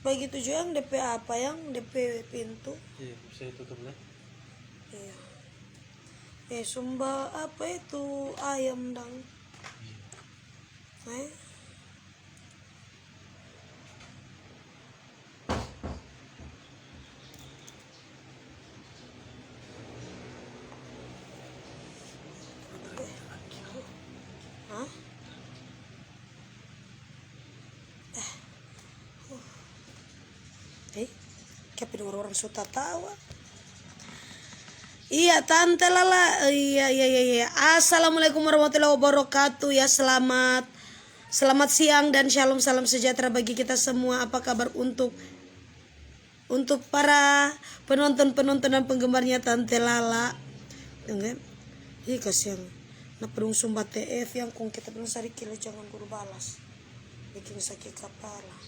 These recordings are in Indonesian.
begitu juga yang DP apa yang DP pintu. Iya, bisa tutup lah. Iya. Sumba apa itu ayam dang. Hah? Kayak orang suka tawa. Iya, Tante Lala. Iya. Assalamualaikum warahmatullahi wabarakatuh. Ya, selamat siang dan shalom, salam sejahtera bagi kita semua. Apa kabar untuk para penonton dan penggemarnya Tante Lala? Enggak. Ih, kasihan. Nah, perung sumba TF yang kong kita bilang sari kilo jangan guru balas. Bikin sakit kepala.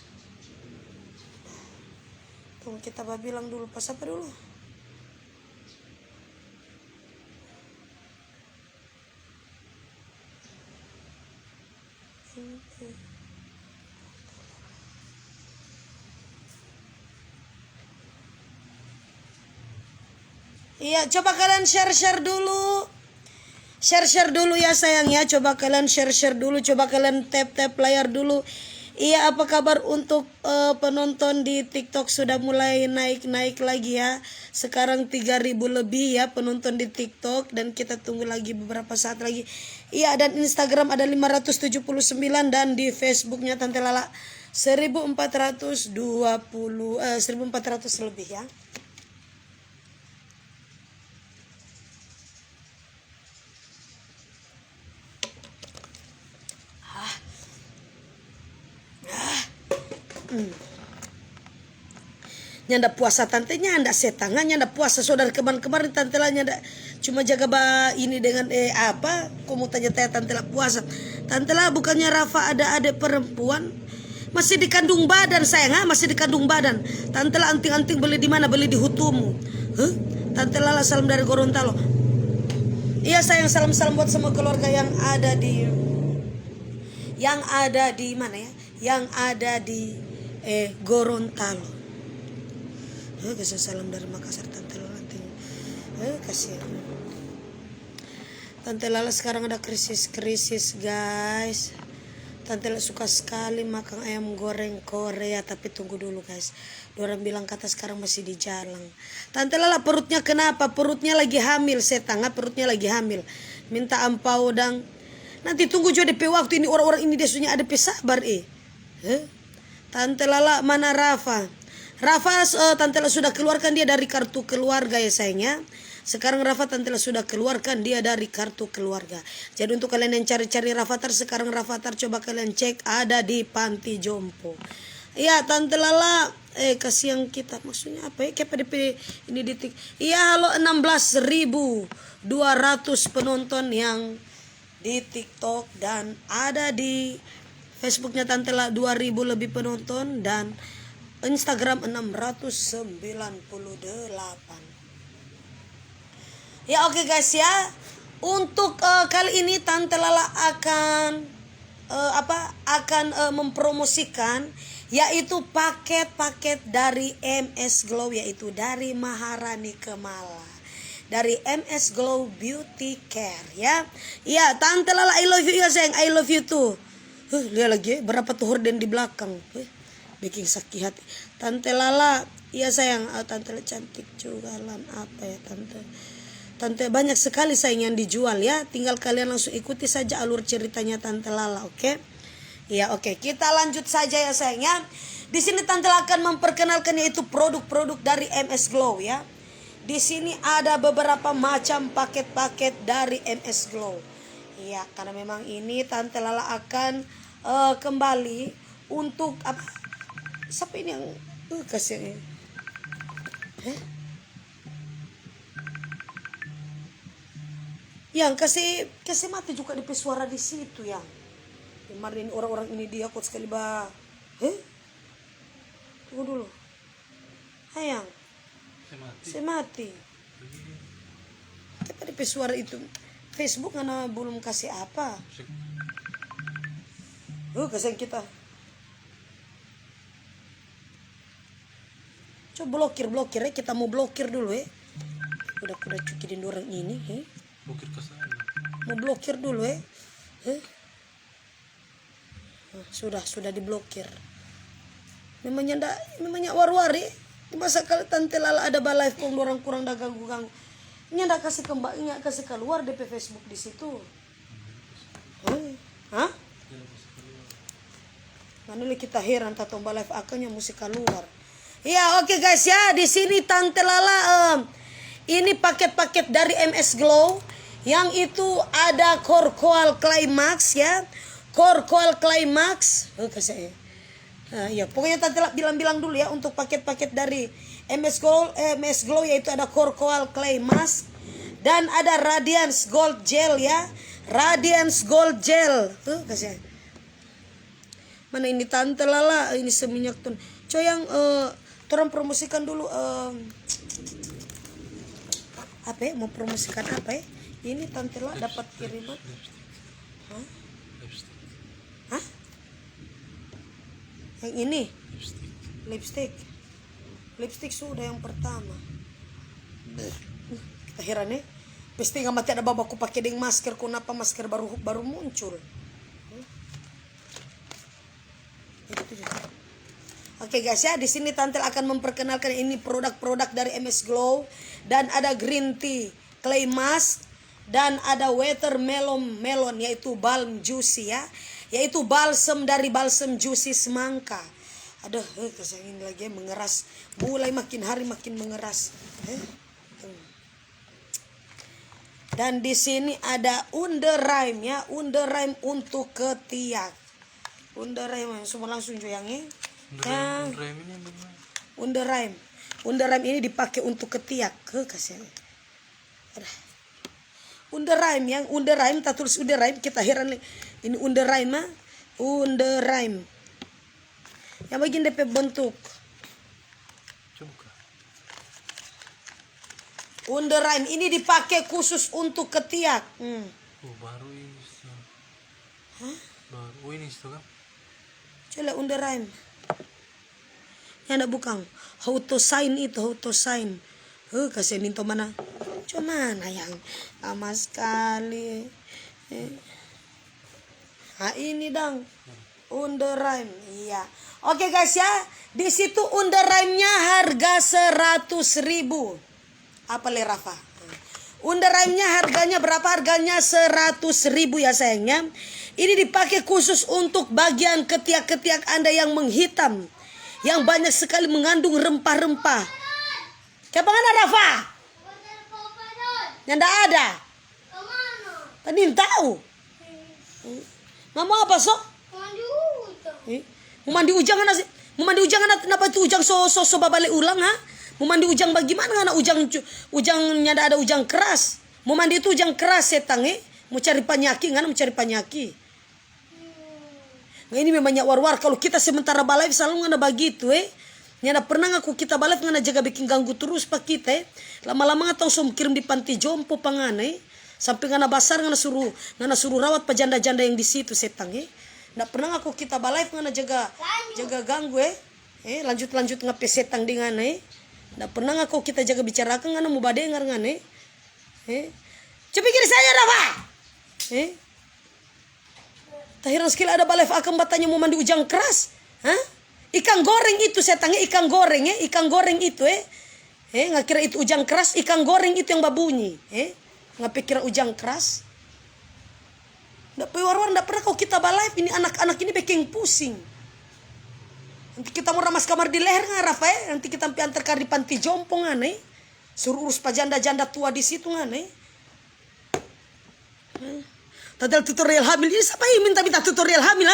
Tunggu kita bilang dulu pas apa dulu? Iya, coba kalian share dulu. Share dulu ya sayang ya. Coba kalian share dulu, coba kalian tap layar dulu. Iya, apa kabar untuk penonton di TikTok sudah mulai naik lagi ya. Sekarang 3.000 lebih ya penonton di TikTok dan kita tunggu lagi beberapa saat lagi. Iya, dan Instagram ada 579 dan di Facebooknya Tante Lala 1400 lebih ya. Nyanda puasa tante nyanda setangan nyanda puasa saudara kemarin tante lah nyanda cuma jaga ini dengan apa kamu tanya tante lah puasa tante lah bukannya Rafa ada adik perempuan masih dikandung badan sayang masih dikandung badan tante lah anting beli di mana beli di Hutumu tante lah salam dari Gorontalo. Iya sayang salam buat semua keluarga yang ada di mana ya yang ada di Gorontalo. Kasih salam dari Makassar Tante Lala. Kasihan. Tante Lala sekarang ada krisis guys. Tante Lala suka sekali makan ayam goreng Korea, tapi tunggu dulu guys. Orang bilang kata sekarang masih di jalan. Tante Lala perutnya kenapa? Perutnya lagi hamil setengah, perutnya lagi hamil. Minta ampau dan nanti tunggu juga DP waktu ini orang-orang ini desunya ada pesabar Tante Lala mana Rafa? Tante Lala sudah keluarkan dia dari kartu keluarga ya sayangnya. Sekarang Rafa Tante Lala sudah keluarkan dia dari kartu keluarga. Jadi untuk kalian yang cari-cari Rafathar sekarang Rafathar coba kalian cek ada di panti jompo. Iya Tante Lala kasihan kita maksudnya apa ya kayak PDP ini di iya halo 16.200 penonton yang di TikTok dan ada di Facebooknya Tante Lala 2.000 lebih penonton dan Instagram 698. Ya oke guys ya. Untuk kali ini Tante Lala akan mempromosikan yaitu paket-paket dari MS Glow yaitu dari Maharani Kemala. Dari MS Glow Beauty Care ya. Iya Tante Lala I love you ya sayang. I love you too. Lihat lagi berapa tuh horden di belakang. Bikin sakit hati. Tante Lala, iya sayang, Tante Lala cantik jualan apa ya Tante banyak sekali sayang yang dijual ya. Tinggal kalian langsung ikuti saja alur ceritanya Tante Lala, oke? Iya, oke. Kita lanjut saja ya sayangnya. Di sini Tante Lala akan memperkenalkan yaitu produk-produk dari MS Glow ya. Di sini ada beberapa macam paket-paket dari MS Glow. Iya, karena memang ini Tante Lala akan kembali untuk apa? Siapa ini yang kasih yang kasih mati juga di suara di situ yang kemarin orang-orang ini dia kuat sekali tunggu dulu hayang saya mati tapi di suara itu Facebook karena belum kasih apa kasihan kita Coba blokir ya, kita mau blokir dulu ya. Udah cukirin orang ini ya. Blokir ke sana. Mau blokir dulu ya. Nah, sudah diblokir. Memangnya war-wari. Masa kali Tante Lala ada live kong orang kurang dah ganggu. Nya ndak kasih kasih keluar DP Facebook di situ. Hah? Mana kita heran tatomba live akannya musik keluar. Ya, oke guys ya, di sini Tante Lala ini paket-paket dari MS Glow yang itu ada Core Coil Climax ya. Core Coil Climax. Kasih ya, pokoknya Tante bilang dulu ya untuk paket-paket dari MS Glow yaitu ada Core Coil Climax dan ada Radiance Gold Gel ya. Radiance Gold Gel. Kasih. Mana ini Tante Lala, ini seminyak ton. Coy yang orang promosikan dulu apa ya? Mau promosikan apa ya? Ini Tante Lala dapat kiriman. Hah? Yang ini lipstick sudah yang pertama. Kita heran ya. Pasti nggak mati ada babaku pakai deng masker. Kenapa masker baru muncul? Oke guys ya, di sini Tante akan memperkenalkan ini produk-produk dari MS Glow dan ada green tea, clay mask dan ada watermelon yaitu balm juicy ya. Yaitu balsam dari balsam juicy semangka. Aduh, kesangin lagi mengeras. Mulai makin hari makin mengeras. Dan di sini ada Underrime ya, Underrime untuk ketiak. Underrime semua langsung joyangnya. Underrime ini dipakai untuk ketiak. Kasih. Underrime yang Underrime, tak tulis Underrime, kita heran ini Underrime mah. Underrime. Yang bagian DP bentuk. Underrime ini dipakai khusus untuk ketiak. Baru ini. Hah? Baru ini itu kan. Coba Underrime. Yang ada bukan. How to sign. Kasih ninto mana? Cuma mana yang lama sekali. Nah ini dong. Underrime. Iya. Oke guys ya. Di situ Underrime-nya harga 100.000. Apa le Rafa? Underrime-nya harganya berapa? Harganya 100.000 ya sayangnya. Ini dipakai khusus untuk bagian ketiak-ketiak Anda yang menghitam. Yang banyak sekali mengandung rempah-rempah. Kayak mana Rafa? Yang enggak ada. Tadi tahu. Mama apa sok? Mau mandi ujang nasi. Mau mandi ujang kenapa itu ujang so babalik ulang ha? Mau mandi ujang bagaimana anak ujangnya ada ujang keras. Mau mandi itu ujang keras setang mau cari penyakit kan mau cari penyakit. Nah, ini memangnya war-war kalau kita sementara balai selalu ngana begitu Nyana pernah ngaku kita balai ngana jaga bikin ganggu terus pak kita lama-lama ngatau som kirim di panti jompo pangane sampai ngana basar ngana suruh rawat pajanda-janda yang di situ setang Nggak pernah ngaku kita balai ngana jaga ganggu lanjut ngape setang dengan Nggak pernah ngaku kita jaga bicarakan ngana mau badengar ngana coba pikir saya Rafa tahiran skill ada balai akan batanya mau mandi ujang keras ikan goreng itu saya tanya ikan goreng itu nggak kira itu ujang keras ikan goreng itu yang babunyi nggak pikir ujang keras nggak pernah kau kita balai ini anak-anak ini bikin pusing nanti kita mau ramas kamar di leher nggak Rafa nanti kita antar di panti jompo ngane suruh urus pajanda-janda tua di situ ngane Tadal tutorial hamil ini siapa yang minta tutorial hamil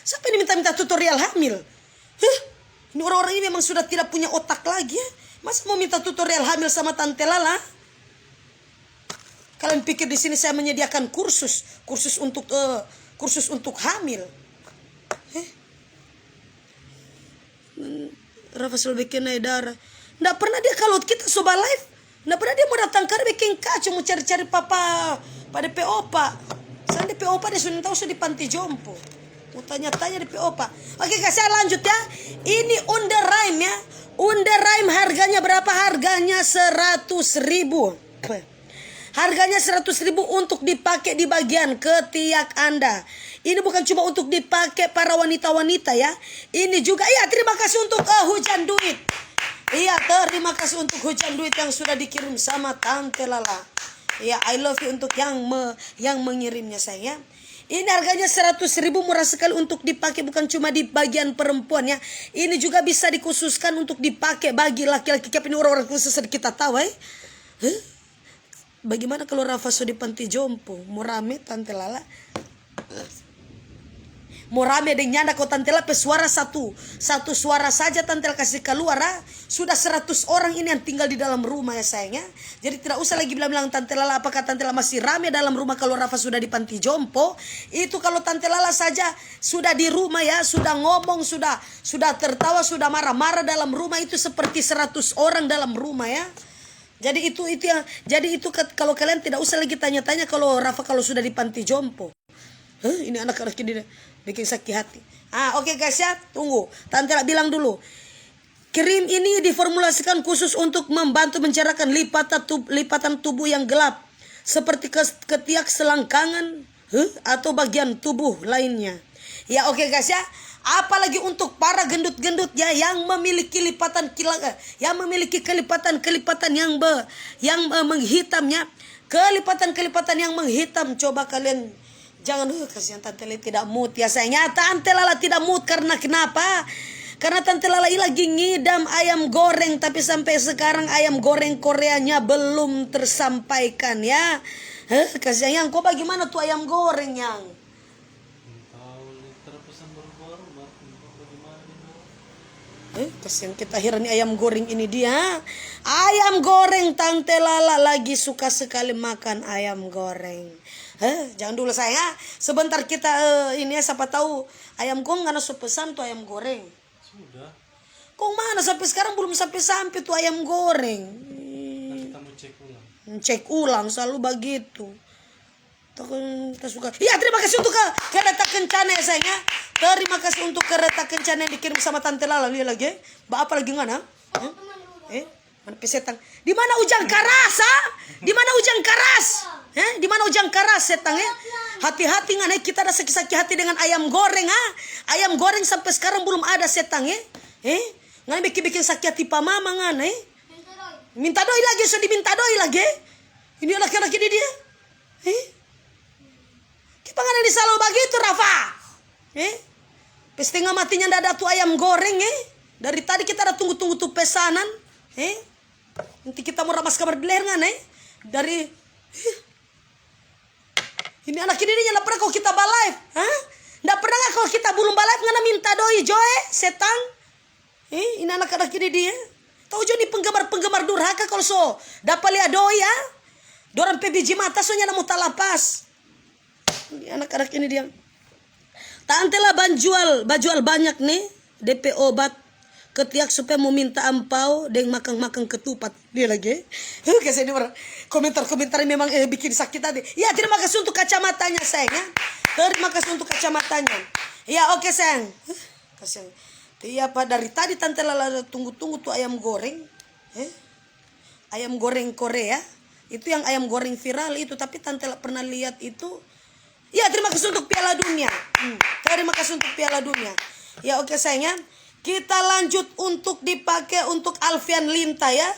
siapa ini minta tutorial hamil ini orang-orang ini memang sudah tidak punya otak lagi masa mau minta tutorial hamil sama Tante Lala kalian pikir di sini saya menyediakan kursus untuk hamil Rafa selalu bikin darah nggak pernah dia kalau kita soba live nggak pernah dia mau datang karena bikin kacau mau cari-cari papa pada PO pak. Saya di PO pak dia sudah tahu sudah di panti jompo. Mau tanya-tanya di PO Pak. Oke guys, saya lanjut ya. Ini Underrhyme ya. Underrhyme harganya berapa? Harganya 100.000. Harganya 100.000 untuk dipakai di bagian ketiak Anda. Ini bukan cuma untuk dipakai para wanita-wanita ya. Ini juga, iya terima kasih untuk hujan duit. Iya terima kasih untuk hujan duit yang sudah dikirim sama Tante Lala. Iya I love you untuk yang mengirimnya saya. Ini harganya 100.000, murah sekali untuk dipakai, bukan cuma di bagian perempuan ya. Ini juga bisa dikhususkan untuk dipakai bagi laki-laki. Ini orang-orang khusus kita tahu Bagaimana kalau Rafa sudah di panti jompo? Mau rame Tante Lala? Mau rame dengan nyanda kau Tante Lala suara satu suara saja Tante Lala kasih keluar sudah 100 orang ini yang tinggal di dalam rumah ya sayangnya. Jadi tidak usah lagi bilang Tante Lala apakah Tante Lala masih rame dalam rumah kalau Rafa sudah di panti jompo. Itu kalau Tante Lala saja sudah di rumah ya, sudah ngomong, sudah tertawa, sudah marah-marah dalam rumah, itu seperti 100 orang dalam rumah ya. Jadi itu ya. Jadi itu kalau kalian tidak usah lagi tanya-tanya kalau Rafa kalau sudah di panti jompo. Ini anak-anak ini bikin sakit hati. Oke guys ya, tunggu. Tante bilang dulu. Krim ini diformulasikan khusus untuk membantu mencerahkan lipatan tubuh yang gelap, seperti ketiak, selangkangan, atau bagian tubuh lainnya. Ya oke guys ya. Apalagi untuk para gendut-gendut ya yang memiliki kelipatan yang menghitamnya, kelipatan yang menghitam. Coba kalian jangan kasihan Tante Lala tidak mood ya sayangnya. Tante Lala tidak mood karena kenapa? Karena Tante Lala lagi ngidam ayam goreng, tapi sampai sekarang ayam goreng Koreanya belum tersampaikan ya. Kasihan yang kok bagaimana tuh ayam goreng yang? Kasihan kita heran ayam goreng ini dia. Ayam goreng Tante Lala lagi suka sekali makan ayam goreng. Jangan dulu saya. Sebentar kita ini ya, siapa tahu ayam kong nggak nasi pesan tuh ayam goreng. Sudah. Kong mana sampai sekarang belum sampai tuh ayam goreng. Kita mau cek ulang. Cek ulang selalu begitu. Kita suka. Iya terima kasih untuk kereta kencana ya sayangnya. Terima kasih untuk kereta kencana yang dikirim sama Tante Lala. Lihat lagi. Apa lagi mana? Mana pesetan? Di mana ujang karas? Di mana ujang karas? Di mana ujang karas setang ya? Hati-hati ngana kita ada sakit-sakit hati dengan ayam goreng Ayam goreng sampai sekarang belum ada setang ya. Ngana bikin sakit hati pa mama ngana Minta doi lagi, sudah diminta doi lagi. Ini laki-laki dia. Kita ngana di selalu begitu Rafa. Setengah matinya ndak ada tuh ayam goreng Dari tadi kita ada tunggu-tunggu tuh pesanan. Nanti kita mau ramas kabar beler ngana dari ini anak ini nggak pernah kalau kita live, nggak pernah nggak kalau kita belum live ngana minta doi joe setang, ini anak-anak ini dia, tahu jo nih penggemar durhaka kalau so dapat lihat doi ya, dorang PBJ mata soalnya namu talapas, ini anak-anak ini dia, Tante lah bajual banyak nih DP obat ketiak supaya mau minta ampau dan makan ketupat dia lagi. Kasih ini komentar-komentar memang bikin sakit tadi. Ya terima kasih untuk kacamatanya sayang ya. Terima kasih untuk kacamatanya. Ya oke sayang. Kasih. Iya Pak dari tadi Tante Lala tunggu-tunggu tuh ayam goreng. Ayam goreng Korea. Itu yang ayam goreng viral itu, tapi Tante Lala pernah lihat itu. Ya terima kasih untuk Piala Dunia. Terima kasih untuk Piala Dunia. Ya oke sayang ya. Kita lanjut untuk dipakai untuk Alfian Linta ya.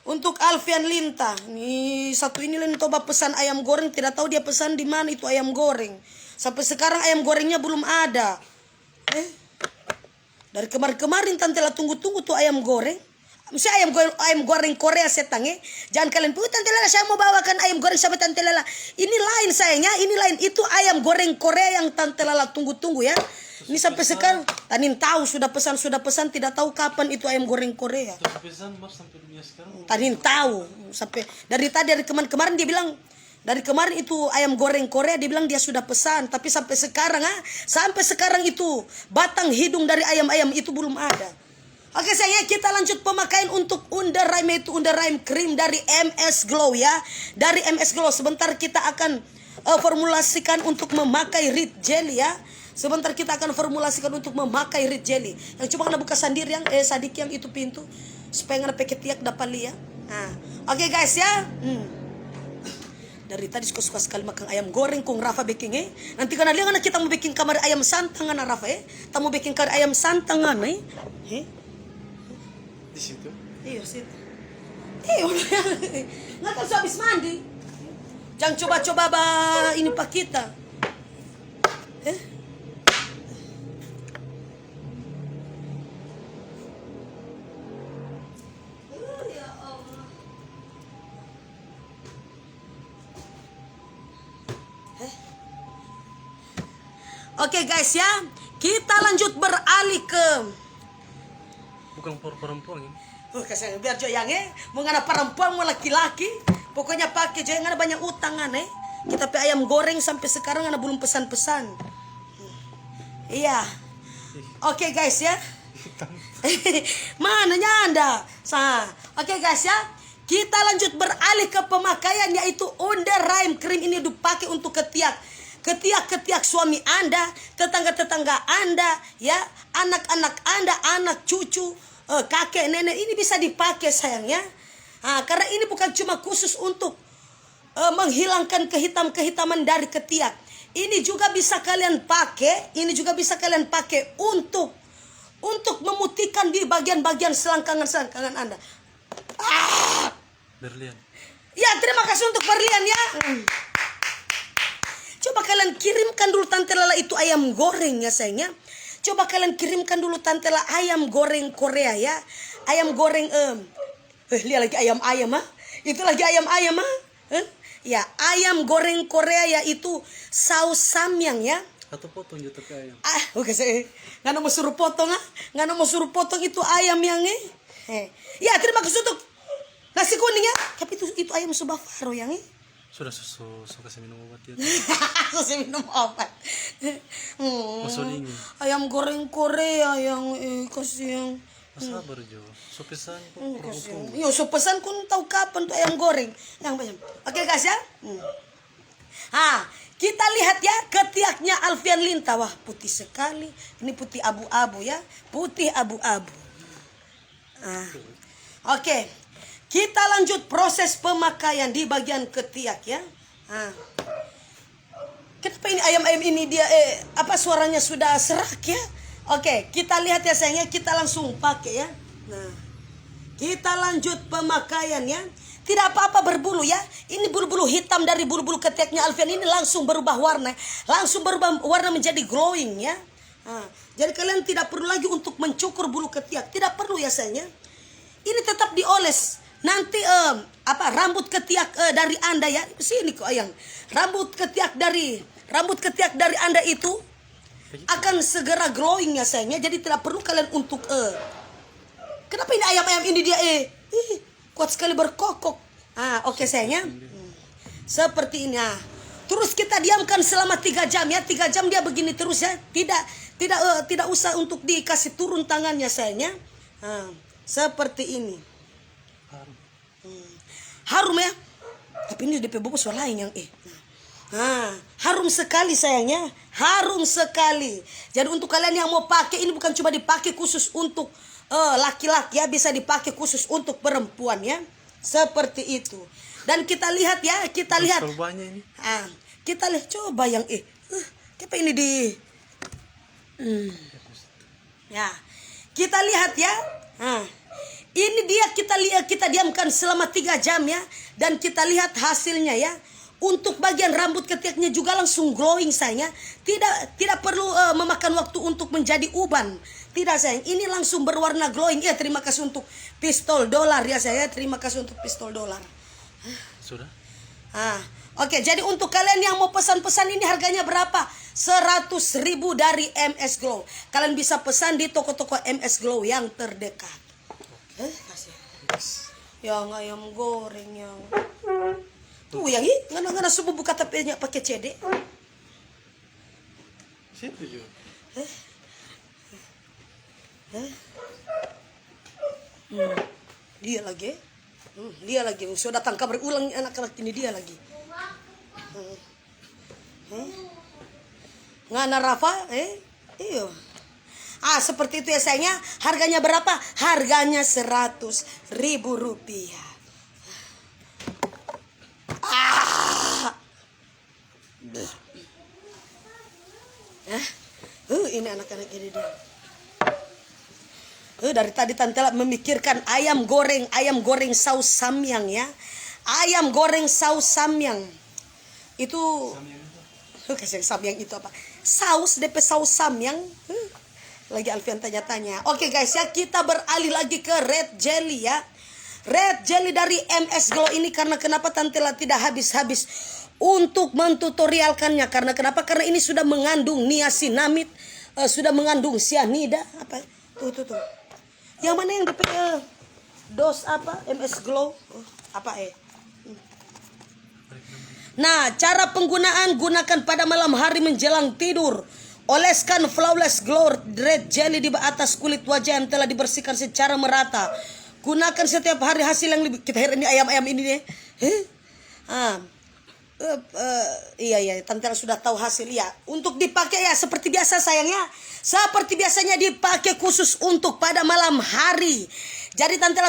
Untuk Alfian Linta. Nih satu ini lain coba pesan ayam goreng, tidak tahu dia pesan di mana itu ayam goreng. Sampai sekarang ayam gorengnya belum ada. Dari kemarin Tante Lala tunggu-tunggu tuh ayam goreng. Misalnya ayam goreng Korea setang Jangan kalian Tante Lala saya mau bawakan ayam goreng sama Tante Lala. Ini lain sayangnya, ini lain. Itu ayam goreng Korea yang Tante Lala tunggu-tunggu ya. Ini sampai sekarang Tanin tahu sudah pesan tidak tahu kapan itu ayam goreng Korea. Tanin tahu sampai dari kemarin dia bilang dari kemarin itu ayam goreng Korea dia bilang dia sudah pesan, tapi sampai sekarang itu batang hidung dari ayam itu belum ada. Oke sayang, kita lanjut pemakaian untuk Underrhyme itu Underrhyme krim dari MS Glow ya. Dari MS Glow sebentar kita akan formulasikan untuk memakai Rit Jelly ya. Sebentar kita akan formulasikan untuk memakai red jelly. Yang cuma kena buka sendiri yang sadik yang itu pintu supaya ngana pakai tiak dapat lihat. Nah, oke guys ya. Dari tadi suka sekali makan ayam goreng kung Rafa baking Nanti karena lihat kita mau bikin kamar ayam santangan Rafa Kita mau bikin kamar ayam santangan Di situ. Iya situ. Nggak tahu habis mandi. Jangan coba-coba ini pak kita. Oke guys ya, kita lanjut beralih ke Bukan perempuan ini. Kasih biar jo yang mau ngana perempuan mau laki-laki, pokoknya pakai jo yang ada banyak utangan Kita pe ayam goreng sampai sekarang ada belum pesan-pesan. Iya. Oke guys ya. Mananya Anda? Oke guys ya. Kita lanjut beralih ke pemakaian yaitu Underarm cream ini dipakai untuk ketiak suami Anda, tetangga-tetangga Anda, ya, anak-anak Anda, anak cucu, kakek, nenek, ini bisa dipakai sayangnya. Karena ini bukan cuma khusus untuk menghilangkan kehitaman dari ketiak. Ini juga bisa kalian pakai, untuk memutihkan di bagian-bagian selangkangan Anda. Berlian. Ya, terima kasih untuk berlian ya. Coba kalian kirimkan dulu Tante Lala itu ayam goreng ya sayangnya. Coba kalian kirimkan dulu Tante Lala ayam goreng Korea ya. Ayam goreng lihat lagi ayam-ayam Itu lagi ayam-ayam Ya, ayam goreng Korea yaitu saus samyang ya. Atau potong juga ke ayam. Oke saya nggak mau suruh potong nggak mau suruh potong itu ayam yang Ya, terima kasih untuk nasi kuning ya. Tapi itu ayam Subafaro yang Sudah susu kasih minum obat ya. Kasih minum obat. Masuk dingin. Ayam goreng Korea yang kasih yang sabar Jo. So pesan kok. Yo, so pesan kun tahu kapan tuh ayam goreng yang banyak. Oke guys ya. Kita lihat ya ketiaknya Alfian Linta. Wah, putih sekali. Ini putih abu-abu ya. Putih abu-abu. Oke. Kita lanjut proses pemakaian di bagian ketiak ya. Kenapa ini ayam-ayam ini dia suaranya sudah serak ya? Oke, kita lihat ya sayangnya, kita langsung pakai ya. Nah, kita lanjut pemakaian ya. Tidak apa-apa berbulu ya. Ini bulu-bulu hitam dari bulu-bulu ketiaknya Alfian ini langsung berubah warna. Langsung berubah warna menjadi glowing ya. Jadi kalian tidak perlu lagi untuk mencukur bulu ketiak. Tidak perlu ya sayangnya. Ini tetap dioles. Nanti rambut ketiak dari Anda ya. Sini kok ayang. Rambut ketiak dari Anda itu akan segera glowing ya sayangnya. Jadi tidak perlu kalian untuk kenapa ini ayam-ayam ini dia kuat sekali berkokok. Oke sayangnya. Seperti ini. Terus kita diamkan selama 3 jam ya. 3 jam dia begini terus ya. Tidak usah untuk dikasih turun tangannya sayangnya. Seperti ini. Harum ya. Tapi ini DP bobo suara lain yang harum sekali sayangnya. Harum sekali. Jadi untuk kalian yang mau pakai ini bukan cuma dipakai khusus untuk laki-laki ya, bisa dipakai khusus untuk perempuan ya. Seperti itu. Dan kita lihat ya, kita lihat. Ini. Kita lihat coba yang apa ini di ya. Kita lihat ya. Ini dia kita diamkan selama 3 jam ya. Dan kita lihat hasilnya ya. Untuk bagian rambut ketiaknya juga langsung glowing sayangnya. Tidak perlu memakan waktu untuk menjadi uban. Tidak sayang, ini langsung berwarna glowing. Ya, terima kasih untuk pistol dolar ya saya. Terima kasih untuk pistol dolar. Sudah? Oke, jadi untuk kalian yang mau pesan-pesan ini harganya berapa? 100.000 dari MS Glow. Kalian bisa pesan di toko-toko MS Glow yang terdekat. Kasih. Yang ayam goreng yang tuh yang ini ngana subuh buka tapenya pakai CD. Situ juga. Dia lagi. Dia lagi sudah datang kabar ulang anak-anak ini dia lagi. Ngana Rafa, iyo. Seperti itu ya sayangnya. Harganya berapa? Harganya 100.000 rupiah. Ini anak-anak ini dia. Dari tadi Tante memikirkan ayam goreng saus samyang ya. Ayam goreng saus samyang. Itu kasih samyang itu apa? Saus DP saus samyang. Lagi Alfian tanya-tanya. Oke guys ya, kita beralih lagi ke red jelly ya. Red jelly dari MS Glow ini karena kenapa Tante tidak habis-habis untuk mentutorialkannya. Karena kenapa? Karena ini sudah mengandung niacinamide, sudah mengandung cyanida. Apa? Tuh. Yang mana yang DP dos apa? MS Glow. Apa Nah, cara penggunaan, gunakan pada malam hari menjelang tidur. Oleskan Flawless Glow Red Jelly di atas kulit wajah yang telah dibersihkan secara merata. Gunakan setiap hari, hasil yang lebih. Kita ini ayam-ayam ini deh. Iya, Tante sudah tahu hasil ya. Untuk dipakai ya seperti biasa sayangnya. Seperti biasanya dipakai khusus untuk pada malam hari. Jadi Tante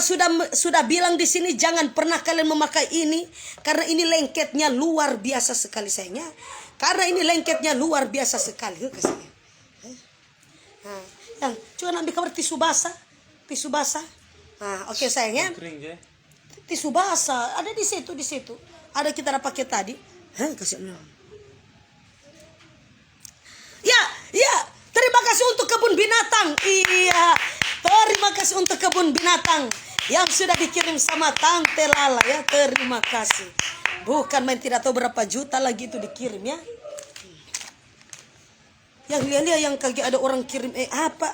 sudah bilang di sini jangan pernah kalian memakai ini karena ini lengketnya luar biasa sekali sayangnya. Karena ini lengketnya luar biasa sekali. Coba ambil kamar tisu basah. Oke sayangnya. Tisu basah ada di situ. Ada kita pakai tadi. Kasih. Ya. Terima kasih untuk kebun binatang. Iya. Terima kasih untuk kebun binatang yang sudah dikirim sama Tante Lala ya. Terima kasih. Bukan main, tidak tahu berapa juta lagi itu dikirim ya. Yang lihat yang kagak ada orang kirim apa.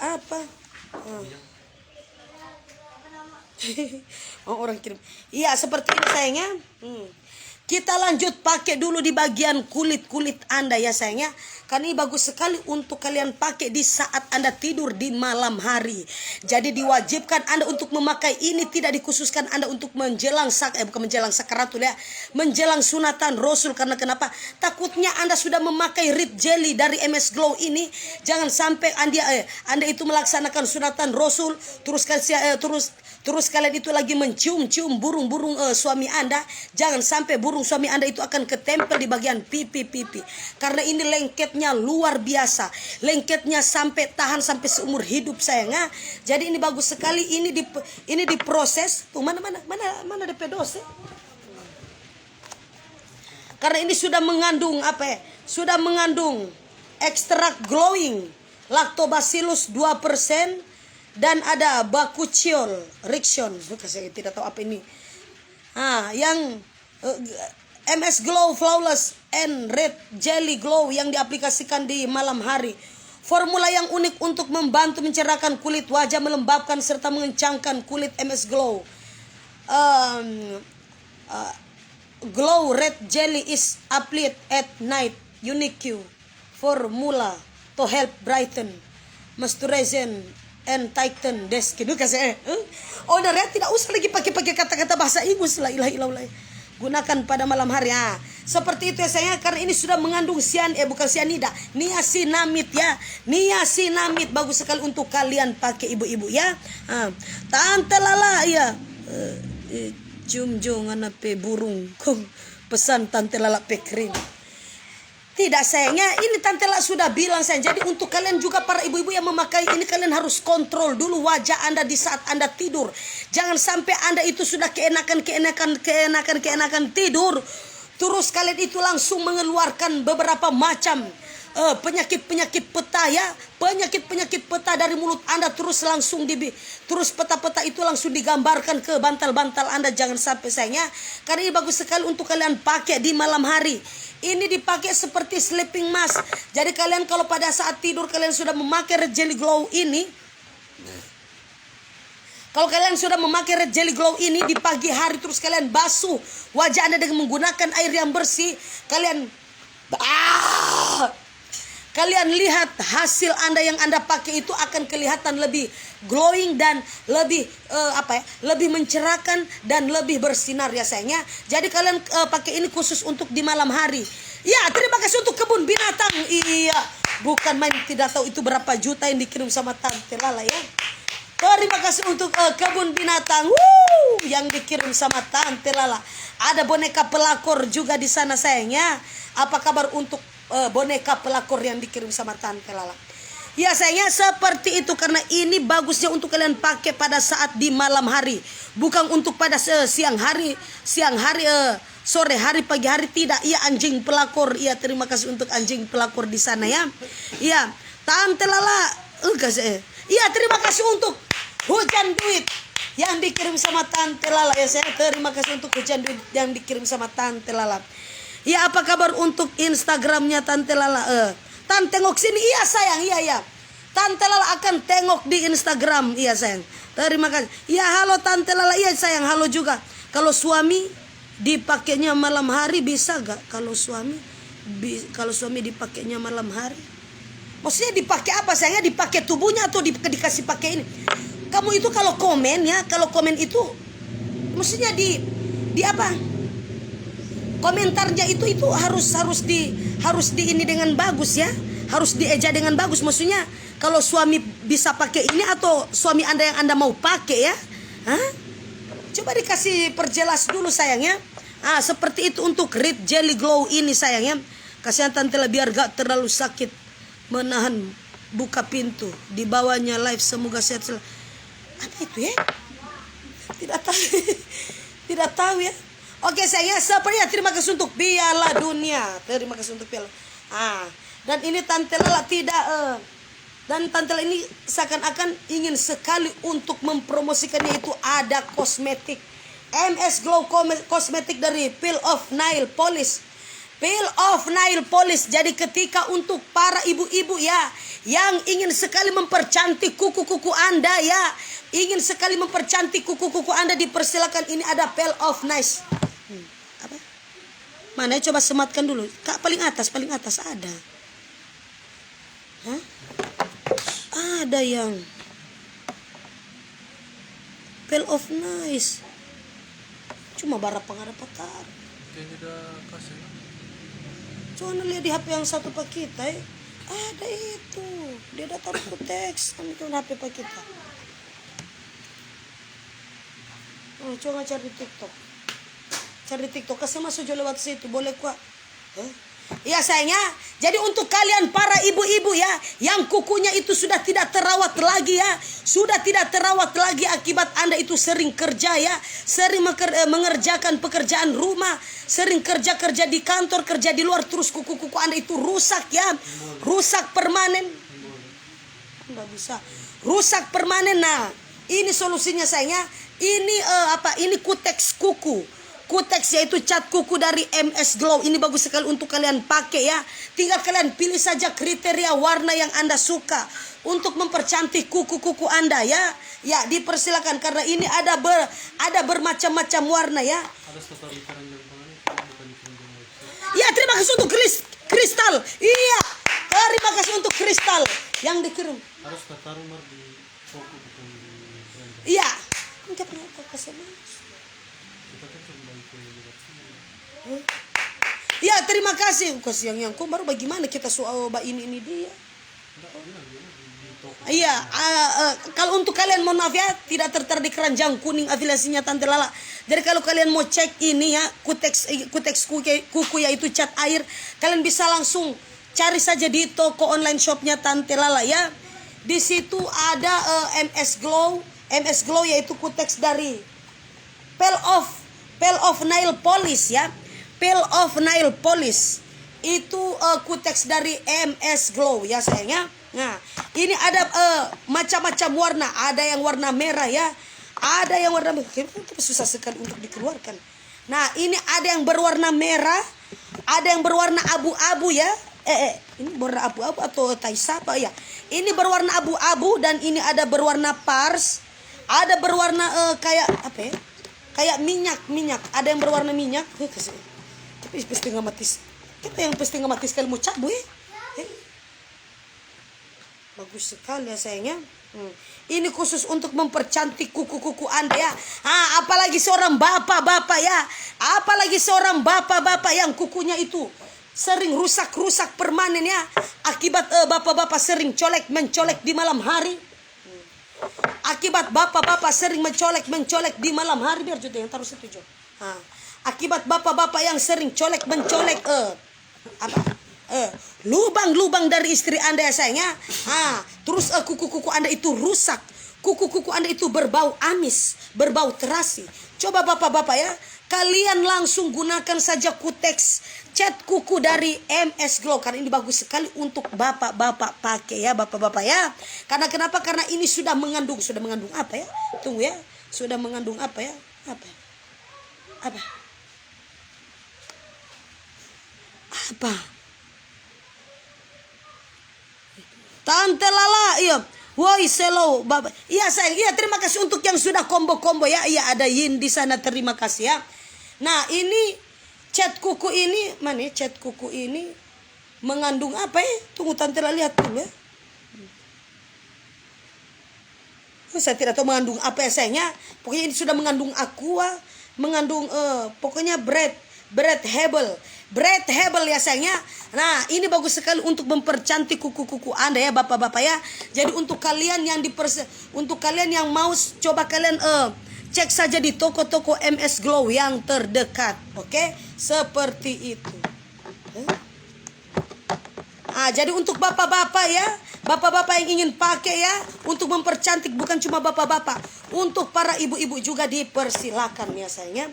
Orang kirim. Iya seperti ini sayangnya. Kita lanjut pakai dulu di bagian kulit Anda ya sayangnya. Karena ini bagus sekali untuk kalian pakai di saat Anda tidur di malam hari. Jadi diwajibkan Anda untuk memakai ini, tidak dikhususkan Anda untuk menjelang sakaratul ya. Menjelang sunatan Rasul. Karena kenapa? Takutnya Anda sudah memakai red jelly dari MS Glow ini, jangan sampai Anda itu melaksanakan sunatan Rasul terus kalian itu lagi mencium burung-burung suami Anda. Jangan sampai burung suami Anda itu akan ketempel di bagian pipi. Karena ini lengketnya luar biasa. Lengketnya tahan sampai seumur hidup sayangnya. Jadi ini bagus sekali. Ini diproses. Tuh mana DP dos. Karena ini sudah mengandung Sudah mengandung ekstrak glowing, lactobacillus 2%. Dan ada bakuchiol, Rixion, saya tidak tahu apa ini. Yang MS Glow Flawless and Red Jelly Glow yang diaplikasikan di malam hari. Formula yang unik untuk membantu mencerahkan kulit wajah, melembabkan serta mengencangkan kulit MS Glow. Glow Red Jelly is applied at night. Unique formula to help brighten, moisturization and tighten the skin. Ownernya tidak usah lagi pakai kata-kata bahasa Inggris. La ilaha illallah. Gunakan pada malam hari. Seperti itu ya sayang. Karena ini sudah mengandung bukan cyanida, niacinamide ya. Niacinamide bagus sekali untuk kalian pakai ibu-ibu ya. Tante Lala ya. Cium pe burung. Pesan Tante Lala pe kering. Tidak sayangnya, ini Tante Lala sudah bilang sayang. Jadi untuk kalian juga para ibu-ibu yang memakai ini, kalian harus kontrol dulu wajah Anda di saat Anda tidur. Jangan sampai Anda itu sudah keenakan tidur, terus kalian itu langsung mengeluarkan beberapa macam penyakit peta ya. Penyakit peta dari mulut Anda terus peta-peta itu langsung digambarkan ke bantal-bantal Anda. Jangan sampai sayangnya. Karena ini bagus sekali untuk kalian pakai di malam hari. Ini dipakai seperti sleeping mask. Jadi kalian kalau pada saat tidur kalian sudah memakai Red Jelly Glow ini, kalau kalian sudah memakai Red Jelly Glow ini di pagi hari, terus kalian basuh wajah Anda dengan menggunakan air yang bersih, kalian lihat hasil Anda yang Anda pakai itu akan kelihatan lebih glowing dan lebih lebih mencerahkan dan lebih bersinar ya sayangnya. Jadi kalian pakai ini khusus untuk di malam hari. Ya, terima kasih untuk kebun binatang. Iya, Bukan main, tidak tahu itu berapa juta yang dikirim sama Tante Lala ya. Terima kasih untuk kebun binatang yang dikirim sama Tante Lala. Ada boneka pelakor juga di sana sayangnya. Apa kabar untuk boneka pelakor yang dikirim sama Tante Lala? Ya sayangnya seperti itu, karena ini bagusnya untuk kalian pakai pada saat di malam hari, bukan untuk pada siang hari, sore hari, pagi hari, tidak. Iya anjing pelakor. Iya, terima kasih untuk anjing pelakor di sana ya. Iya, Tante Lala. Iya, terima kasih untuk hujan duit yang dikirim sama Tante Lala ya saya. Terima kasih untuk hujan duit yang dikirim sama Tante Lala. Ya, apa kabar untuk Instagramnya Tante Lala? Tante tengok sini. Iya sayang, iya. Tante Lala akan tengok di Instagram. Iya sayang. Terima kasih. Iya, halo Tante Lala. Iya sayang, halo juga. Kalau suami dipakainya malam hari bisa gak? Kalau suami dipakainya malam hari, maksudnya dipakai apa sayangnya? Dipakai tubuhnya atau dikasih pakai ini? Kamu itu kalau komen ya, kalau komen itu maksudnya di apa? Komentarnya itu harus di ini dengan bagus ya. Harus dieja dengan bagus. Maksudnya kalau suami bisa pakai ini atau suami Anda yang Anda mau pakai ya. Hah? Coba dikasih perjelas dulu sayangnya. Seperti itu untuk Red Jelly Glow ini sayangnya. Kasihan Tante Lala biar gak terlalu sakit menahan buka pintu. Di bawahnya live, semoga sehat selalu. Apa itu ya? Tidak tahu ya. Oke sayangnya, sepertinya terima kasih untuk Piala Dunia. Terima kasih untuk Piala. Dan ini Tante Lala dan Tante Lala ini seakan-akan ingin sekali untuk mempromosikannya, itu ada kosmetik MS Glow kosmetik dari Peel Off Nail Polish. Peel Off Nail Polish. Jadi ketika untuk para ibu-ibu ya yang ingin sekali mempercantik kuku-kuku Anda ya, ingin sekali mempercantik kuku-kuku Anda, dipersilakan, ini ada Peel Off Nice. Apa? Mana ya, coba sematkan dulu. Kak, paling atas ada. Hah? Ada yang Peel Off Nice. Cuma berapa patar. Kayaknya udah kasih. Coba lihat di HP yang satu Pak kita ya. Ada itu. Dia udah taruh teks. Kan itu HP Pak kita. Coba cari di TikTok. Kasih masuk lewat situ. Boleh kok. Iya sayangnya. Jadi untuk kalian para ibu-ibu ya, yang kukunya itu sudah tidak terawat lagi ya, sudah tidak terawat lagi akibat Anda itu sering kerja ya, sering mengerjakan pekerjaan rumah, sering kerja di kantor, kerja di luar, terus kuku-kuku Anda itu rusak ya, rusak permanen. Nggak bisa, rusak permanen. Nah, ini solusinya sayangnya. Ini Ini Kutex kuku. Kutex yaitu cat kuku dari MS Glow. Ini bagus sekali untuk kalian pakai ya. Tinggal kalian pilih saja kriteria warna yang Anda suka untuk mempercantik kuku-kuku Anda ya. Ya, dipersilakan karena ini ada bermacam-macam warna ya. Ya, terima kasih untuk kristal. Iya, terima kasih untuk kristal yang dikirim. Harus taruh di toko, bukan di brand. Iya. Enggak pernah kasih. Ya, terima kasih. Kasih yang kok baru bagaimana kita soal ini dia. Iya, kalau untuk kalian mohon maaf ya, tidak tertera di keranjang kuning afiliasinya Tante Lala. Jadi kalau kalian mau cek ini ya, kutex kuku yaitu cat air, kalian bisa langsung cari saja di toko online shopnya Tante Lala ya. Di situ ada MS Glow yaitu kutex dari Peel Off Nail Polish ya. Peel Off Nail Polish itu kutex dari MS Glow ya sayangnya. Nah, ini ada macam-macam warna. Ada yang warna merah ya, ada yang warna susah sekali untuk dikeluarkan. Nah, ini ada yang berwarna merah, ada yang berwarna abu-abu ya. Ini berwarna abu-abu atau taisapa ya. Ini berwarna abu-abu dan ini ada berwarna pars. Ada berwarna kayak apa ya? Kayak minyak. Ada yang berwarna minyak. Tapi pasti nggak mati. Kita yang pasti nggak mati sekali mau cabu ya. Bagus sekali ya sayangnya. Ini khusus untuk mempercantik kuku-kuku Anda ya. Apalagi seorang bapak-bapak ya. Apalagi seorang bapak-bapak yang kukunya itu sering rusak permanen ya, akibat bapak-bapak sering mencolek di malam hari. Akibat bapak-bapak sering mencolek di malam hari, biar juga yang taruh situ Jo. Akibat bapak-bapak yang sering mencolek lubang-lubang dari istri Anda ya sayang ya. Terus kuku-kuku Anda itu rusak. Kuku-kuku Anda itu berbau amis, berbau terasi. Coba bapak-bapak ya, kalian langsung gunakan saja Kutex cat kuku dari MS Glow, karena ini bagus sekali untuk bapak-bapak pakai ya, bapak-bapak ya. Karena kenapa? Karena ini sudah mengandung apa ya? Tunggu ya. Sudah mengandung apa ya? Apa? Tante Lala, iya. Woi, selo, Bapak. Iya sayang, iya terima kasih untuk yang sudah combo-combo ya. Iya ada Yin di sana, terima kasih ya. Nah, ini cat kuku ini, mana ya? Cat kuku ini mengandung apa ya? Tunggu Tante Lala lihat dulu ya. Saya tidak tahu mengandung apa ya sayangnya. Pokoknya ini sudah mengandung aqua, mengandung pokoknya bread hebel ya sayangnya. Nah, ini bagus sekali untuk mempercantik kuku-kuku Anda ya bapak-bapak ya. Jadi untuk kalian yang mau coba kalian cek saja di toko-toko MS Glow yang terdekat. Oke? Seperti itu. Jadi untuk bapak-bapak ya, bapak-bapak yang ingin pakai ya, untuk mempercantik, bukan cuma bapak-bapak, untuk para ibu-ibu juga dipersilakan ya sayangnya.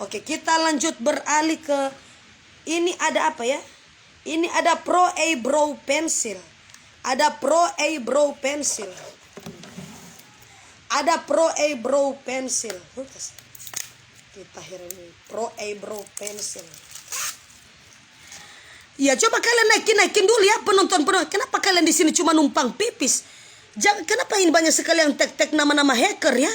Oke, kita lanjut beralih ke ini ada apa ya? Ini ada Pro Eyebrow Pencil. Ada Pro Eyebrow Pencil. Ada Pro Eyebrow Pencil. Kita ini Pro Eyebrow Pencil. Ya, coba kalian naikin dulu ya penonton. Kenapa kalian di sini cuma numpang pipis? Kenapa ini banyak sekali yang tag nama-nama hacker ya?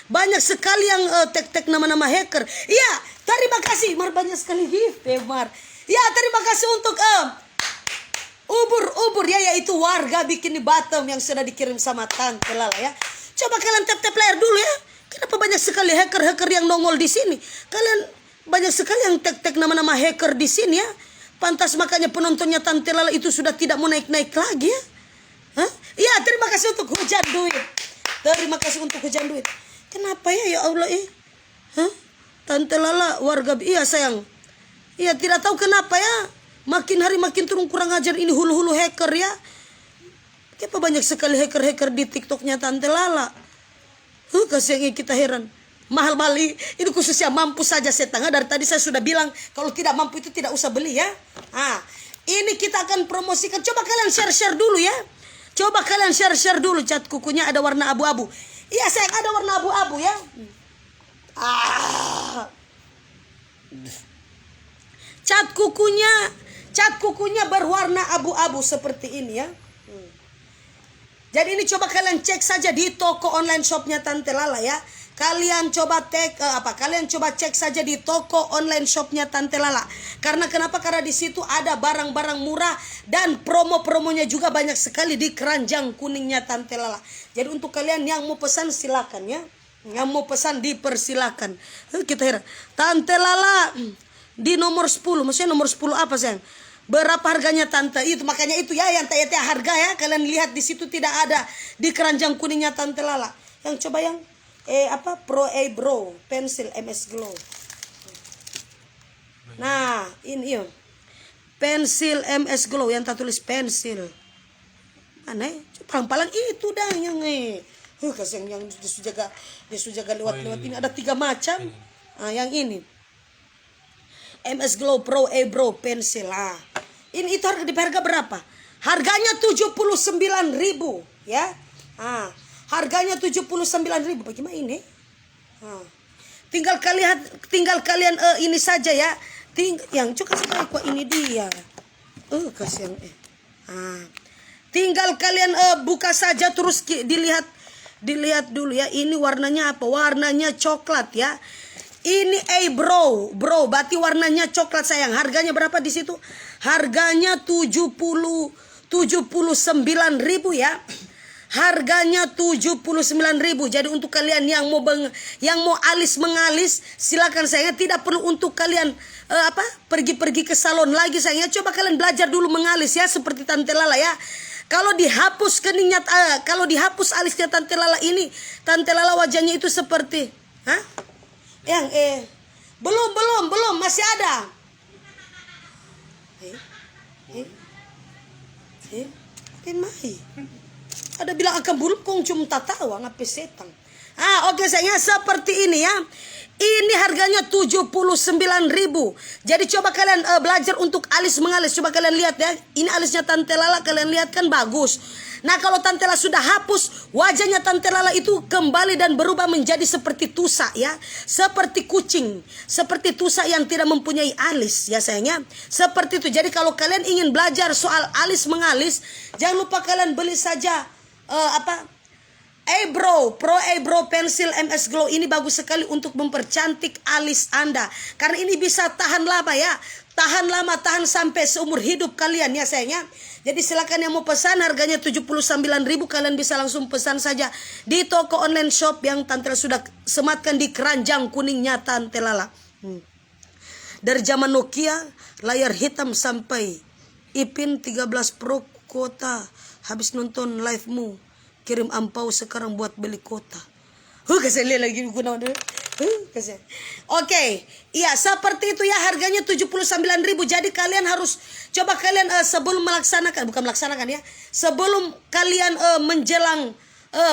Banyak sekali yang tag nama-nama hacker. Ya, terima kasih. Mar banyak sekali gift Mar. Ya, terima kasih untuk ubur ya, yaitu warga bikini bottom yang sudah dikirim sama Tante Lala ya. Coba kalian tap layar dulu ya. Kenapa banyak sekali hacker yang nongol di sini? Kalian banyak sekali yang tag nama-nama hacker di sini ya. Pantas makanya penontonnya Tante Lala itu sudah tidak mau naik lagi ya. Ya, terima kasih untuk hujan duit. Terima kasih untuk hujan duit. Kenapa ya Allah Tante Lala warga iya sayang. Iya tidak tahu kenapa ya. Makin hari makin turun kurang ajar ini hulu-hulu hacker ya. Kenapa banyak sekali hacker di TikToknya Tante Lala. Kasihan kita heran. Mahal beli. Ini khususnya mampu saja setengah. Dari tadi saya sudah bilang kalau tidak mampu itu tidak usah beli ya. Ini kita akan promosikan. Coba kalian share dulu ya. Coba kalian share dulu. Cat kukunya ada warna abu-abu. Iya sayang, ada warna abu-abu ya. Cat kukunya berwarna abu-abu seperti ini ya. Jadi ini coba kalian cek saja di toko online shopnya Tante Lala ya. Kalian coba cek saja di toko online shopnya Tante Lala. Karena kenapa? Karena di situ ada barang-barang murah dan promo-promonya juga banyak sekali di keranjang kuningnya Tante Lala. Jadi untuk kalian yang mau pesan silakan ya. Yang mau pesan dipersilakan. Kita heran. Tante Lala di nomor 10. Maksudnya nomor 10 apa sayang? Berapa harganya Tante? Itu makanya itu ya yang tanya harga ya. Kalian lihat di situ tidak ada di keranjang kuningnya Tante Lala. Yang coba yang Pro Eyebrow Pencil MS Glow. Nah, ini pensil MS Glow yang tak tulis pensil. Aneh, palang-palang itu dah yang kasihan yang dia sudah jaga lewat-lewat ini ada 3 macam. Yang ini MS Glow Pro Eyebrow Pencil. Ini itu harga berapa? Harganya 79.000 ya. Harganya 79.000. Bagaimana ini? Tinggal kalian ini saja ya. Yang cukup sekali kok ini dia. Kasihan tinggal kalian buka saja terus dilihat dulu ya. Ini warnanya apa? Warnanya coklat ya. Ini eyebrow, bro, berarti warnanya coklat sayang. Harganya berapa di situ? Harganya 79.000 ya. harganya 79.000. Jadi untuk kalian yang mau alis mengalis, silakan sayangnya, tidak perlu untuk kalian pergi-pergi ke salon lagi sayangnya. Coba kalian belajar dulu mengalis ya, seperti Tante Lala ya. Kalau dihapus keningnya, kalau dihapus alisnya Tante Lala ini, Tante Lala wajahnya itu seperti, yang belum masih ada. Mai. Ada bilang akan buluk kong cum tatawa ngapain setan. Oke sayangnya, seperti ini ya. Ini harganya 79.000. Jadi coba kalian belajar untuk alis mengalis. Coba kalian lihat ya. Ini alisnya Tante Lala, kalian lihat kan bagus. Nah kalau Tante Lala sudah hapus, wajahnya Tante Lala itu kembali dan berubah menjadi seperti tusa ya. Seperti kucing. Seperti tusa yang tidak mempunyai alis ya sayangnya. Seperti itu. Jadi kalau kalian ingin belajar soal alis mengalis, jangan lupa kalian beli saja Pro Eyebrow Pencil MS Glow. Ini bagus sekali untuk mempercantik alis Anda. Karena ini bisa tahan lama ya. Tahan lama, tahan sampai seumur hidup kalian ya sayangnya. Jadi silakan yang mau pesan, harganya 79.000. Kalian bisa langsung pesan saja di toko online shop yang Tante Lala sudah sematkan di keranjang kuningnya Tante Lala. Dari zaman Nokia layar hitam sampai Ipin 13 Pro kota. Habis nonton live-mu, kirim ampau sekarang buat beli kota. Kasih lihat lagi guna dulu. Oke, iya seperti itu ya, harganya 79.000. Jadi kalian harus coba kalian sebelum melaksanakan ya, sebelum kalian menjelang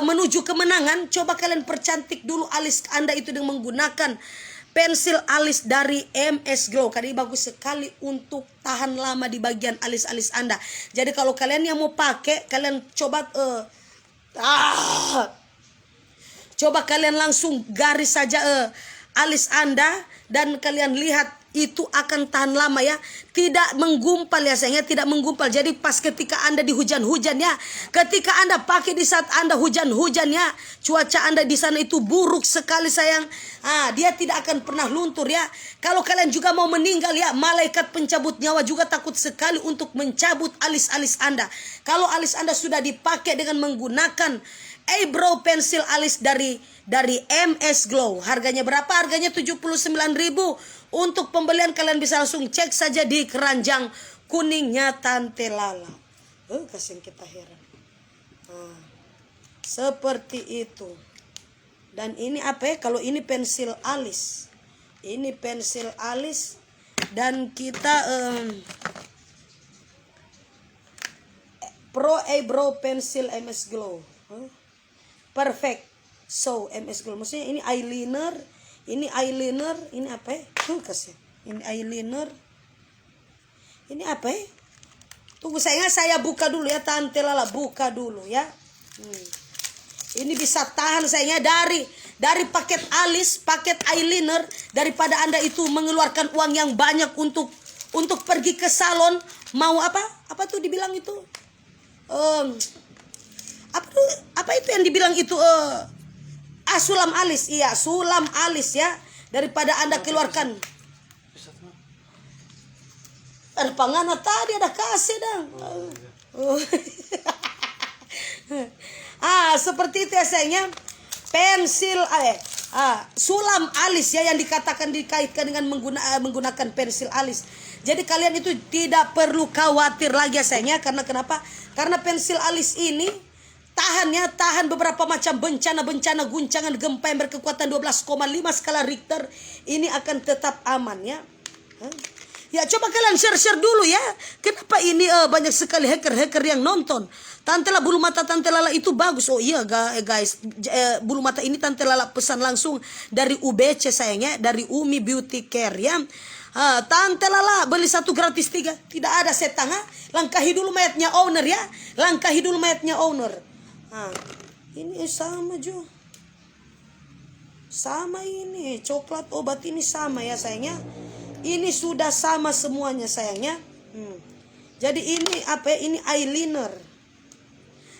menuju kemenangan, coba kalian percantik dulu alis Anda itu dengan menggunakan pensil alis dari MS Glow. Karena ini bagus sekali untuk tahan lama di bagian alis-alis Anda. Jadi kalau kalian yang mau pakai, kalian coba coba kalian langsung garis saja alis Anda, dan kalian lihat itu akan tahan lama ya. Tidak menggumpal ya sayangnya, tidak menggumpal. Jadi pas ketika Anda di hujan-hujan ya, ketika Anda pakai di saat Anda hujan-hujan ya, cuaca Anda di sana itu buruk sekali sayang. Dia tidak akan pernah luntur ya. Kalau kalian juga mau meninggal ya, malaikat pencabut nyawa juga takut sekali untuk mencabut alis-alis Anda. Kalau alis Anda sudah dipakai dengan menggunakan eyebrow pensil alis dari MS Glow. Harganya berapa? Harganya 79.000. Untuk pembelian kalian bisa langsung cek saja di keranjang kuningnya Tante Lala. Kasih kita heran. Seperti itu. Dan ini apa ya? Kalau ini pensil alis. Ini pensil alis. Dan kita Pro Eyebrow Pencil MS Glow. Perfect. So MS Glow. Maksudnya ini eyeliner. Ini eyeliner. Ini apa ya? Kasih. Ini eyeliner. Ini apa ya? Tunggu saya buka dulu ya Tante Lala. Buka dulu ya. Ini bisa tahan sayangnya dari paket alis, paket eyeliner. Daripada Anda itu mengeluarkan uang yang banyak untuk pergi ke salon. Mau apa? Apa tuh dibilang itu? Apa itu yang dibilang itu? Sulam alis. Iya, sulam alis ya. Daripada Anda keluarkan. Ada pangana tadi ada kasih dong. Seperti itu ya sayangnya. Pensil sulam alis ya, yang dikaitkan dengan menggunakan pensil alis. Jadi kalian itu tidak perlu khawatir lagi ya sayangnya. Karena kenapa? Karena pensil alis ini tahan beberapa macam bencana, guncangan gempa yang berkekuatan 12,5 skala Richter. Ini akan tetap aman ya. Ya coba kalian share dulu ya. Kenapa ini banyak sekali hacker yang nonton. Tante Lala, bulu mata Tante Lala itu bagus. Oh iya guys, bulu mata ini Tante Lala pesan langsung dari UBC sayangnya, dari Umi Beauty Care ya. Tante Lala beli 1 gratis 3. Tidak ada setang. Langkahi dulu mayatnya owner ya. Langkahi dulu mayatnya owner. Ini sama Jo. Sama ini coklat obat ini sama ya sayangnya. Ini sudah sama semuanya sayangnya. Jadi ini apa ya? Ini eyeliner.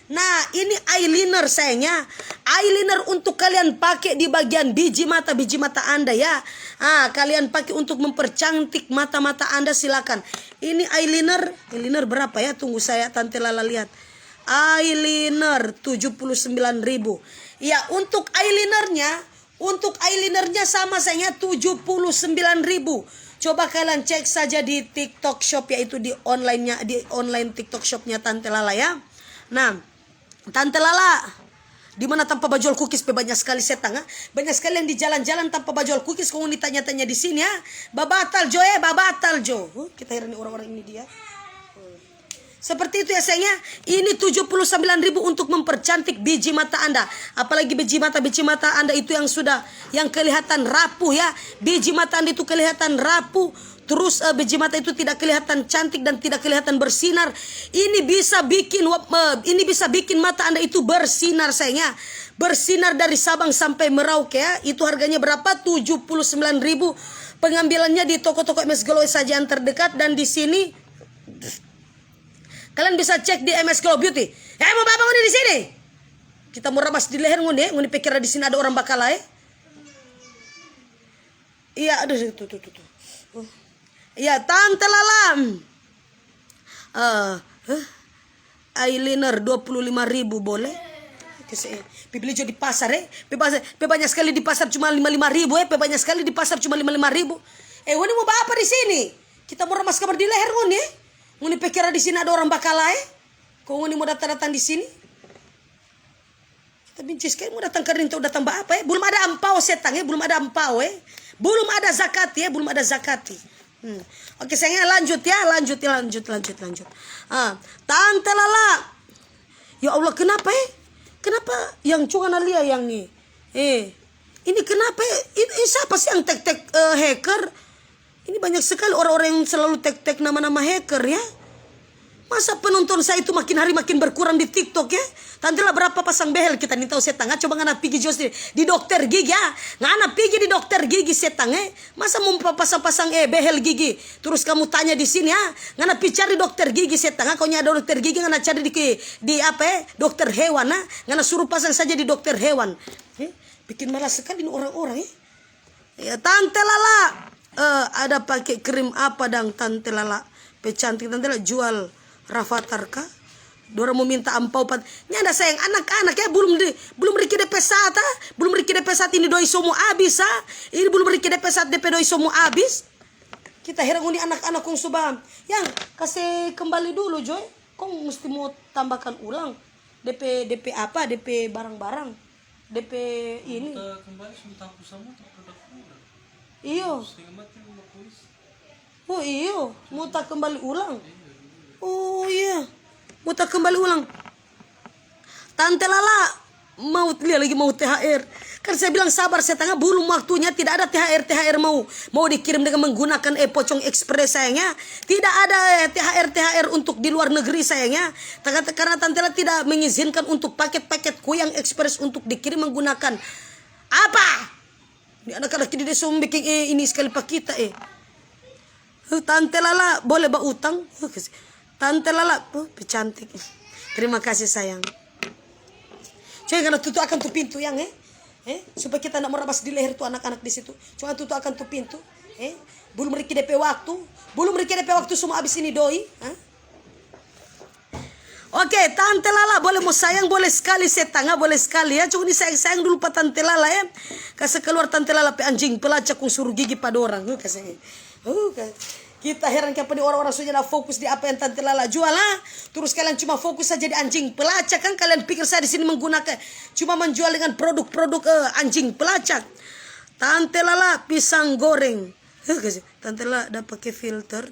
Nah ini eyeliner sayangnya. Eyeliner untuk kalian pakai di bagian biji mata Anda ya. Kalian pakai untuk mempercantik mata-mata Anda, silakan. Ini eyeliner berapa ya? Tunggu saya Tante Lala lihat. eyeliner 79.000. Ya, untuk eyelinernya sama sayangnya 79.000. Coba kalian cek saja di TikTok Shop, yaitu di online TikTok Shopnya Tante Lala ya. Nah, Tante Lala, di mana tanpa baju cookies banyak sekali setang, banyak sekali yang di jalan-jalan tanpa baju cookies. Kau ditanya-tanya di sini ya, babatal jo. Kita heran orang-orang ini dia. Seperti itu ya sayangnya. Ini 79.000 untuk mempercantik biji mata Anda. Apalagi biji mata Anda itu yang kelihatan rapuh ya. Biji mata Anda itu kelihatan rapuh. Terus biji mata itu tidak kelihatan cantik dan tidak kelihatan bersinar. Ini bisa bikin mata Anda itu bersinar sayangnya. Bersinar dari Sabang sampai Merauke ya. Itu harganya berapa? 79.000. Pengambilannya di toko-toko MS Glow saja yang terdekat. Dan di sini kalian bisa cek di MS Glow Beauty. Mau bapak nguni di sini? Kita mau ramas di leher nguni pikir di sini ada orang bakal Iya, aduh tuh. Iya, Tante Lala. Eyeliner 25.000 boleh? Beli di pasar banyak sekali di pasar cuma 55.000 banyak sekali di pasar cuma 55.000. Nguni mau bapak di sini? Kita mau ramas kabar di leher nguni. Nguni pikir di sini ada orang bakal Kau nguni mau datang di sini? Kita benci sekali mau datang ke rintau datang apa Belum ada ampau setang belum ada ampau Belum ada zakati belum ada zakati. Oke sayangnya lanjut. Tante Lala. Ya Allah, kenapa Kenapa yang cungan alia yang ini? Ini kenapa ini siapa sih yang tek hacker? Ini banyak sekali orang-orang yang selalu tek nama-nama hacker ya. Masa penonton saya itu makin hari makin berkurang di TikTok ya? Tante lah berapa pasang behel kita nih tahu setang. Coba ngana pergi di dokter gigi ya. Ngana pergi di dokter gigi setang Masa mau pasang-pasang behel gigi. Terus kamu tanya di sini ya. Ngana pergi cari dokter gigi setang. Kau nyada dokter gigi ngana cari di dokter hewan Ngana suruh pasang saja di dokter hewan. Bikin malas sekali orang-orang ya. Tante Lala. Ada pakai krim apa dang Tante Lala? Pecantik Tante Lala jual Rafathar kah? Dora mau minta ampau Ini ada sayang anak-anak ya belum riki DP sata, belum riki DP sat ini doi semua habis Ini belum riki DP sat DP doi semua habis. Kita heran ini anak-anak kong subam. Yang kasih kembali dulu Joy. Kong mesti mau tambahkan ulang DP apa? DP barang-barang. DP ini. Kita kembali sudah sama produk ulang. Iyo. Oh iyo, mau tak kembali ulang. Oh iya, mau tak kembali ulang. Tante Lala mau THR. Kan saya bilang sabar setengah belum waktunya, tidak ada THR mau dikirim dengan menggunakan Pocong Express sayangnya. Tidak ada THR untuk di luar negeri sayangnya. Karena Tante Lala tidak mengizinkan untuk paket-paket kuyang express untuk dikirim menggunakan apa? Ini anak-anak di desa bikin ini sekali pak kita Tante Lala boleh utang? Tante Lala cantik. Terima kasih sayang. Coba karena tutup akan tuh pintu yang supaya kita nak merabas di leher tuh anak-anak di situ. Coba tutup akan tuh pintu. Belum riki DP waktu semua habis ini doi. Oke, Tante Lala boleh mau sayang boleh sekali setengah boleh sekali ya. Cuma ini sayang dulu pak Tante Lala ya. Kasih keluar Tante Lala pe anjing pelacak kung suruh gigi pada orang. Kasih. Kita heran kenapa nih orang-orang sudah fokus di apa yang Tante Lala jual Terus kalian cuma fokus saja di anjing pelacak kan? Kalian pikir saya di sini menggunakan cuma menjual dengan produk-produk anjing pelacak. Tante Lala pisang goreng. Tante Lala udah pakai filter.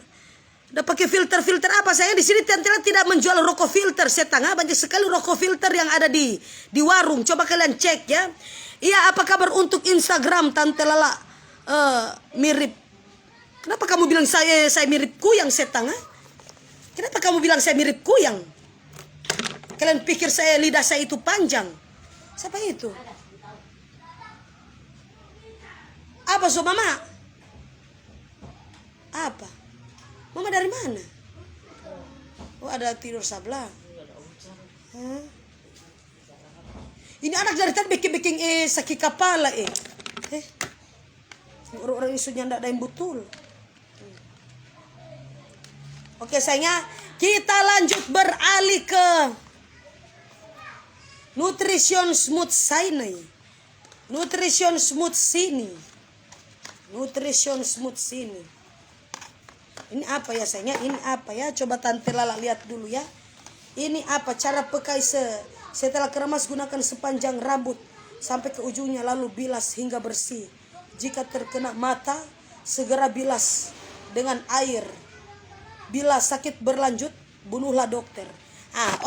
Udah pakai filter apa? Saya di sini Tante Lala tidak menjual rokok filter setengah. Banyak sekali rokok filter yang ada di warung. Coba kalian cek ya. Iya, apa kabar untuk Instagram Tante Lala? Mirip. Kenapa kamu bilang saya mirip kuyang setang? Kenapa kamu bilang saya mirip kuyang? Kalian pikir lidah saya itu panjang? Siapa itu? Apa so mama? Apa? Mama dari mana? Oh ada tidur sebelah. Ini anak dari tadi bikin sakit kepala orang-orang isunya ndak ada yang betul. Oke sayangnya kita lanjut beralih ke Nutrition Smooth Sini. Nutrition Smooth Sini. Nutrition Smooth Sini. Ini apa ya sayangnya? Ini apa ya? Coba Tante Lala lihat dulu ya. Ini apa? Cara pakai setelah keremas gunakan sepanjang rambut sampai ke ujungnya lalu bilas hingga bersih. Jika terkena mata, segera bilas dengan air. Bila sakit berlanjut, bunuhlah dokter.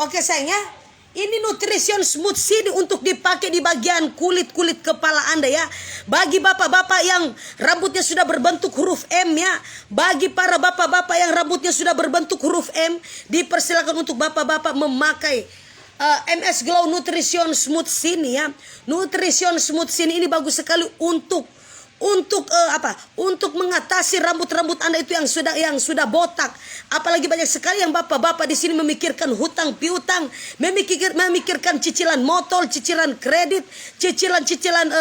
Oke sayangnya. Ini Nutrition Smooth Sini untuk dipakai di bagian kulit-kulit kepala Anda ya. Bagi bapak-bapak yang rambutnya sudah berbentuk huruf M ya. Bagi para bapak-bapak yang rambutnya sudah berbentuk huruf M, dipersilakan untuk bapak-bapak memakai MS Glow Nutrition Smooth Sini ya. Nutrition Smooth Sini ini bagus sekali untuk mengatasi rambut-rambut Anda itu yang sudah botak. Apalagi banyak sekali yang bapak-bapak di sini memikirkan hutang piutang, memikirkan cicilan motor, cicilan kredit, cicilan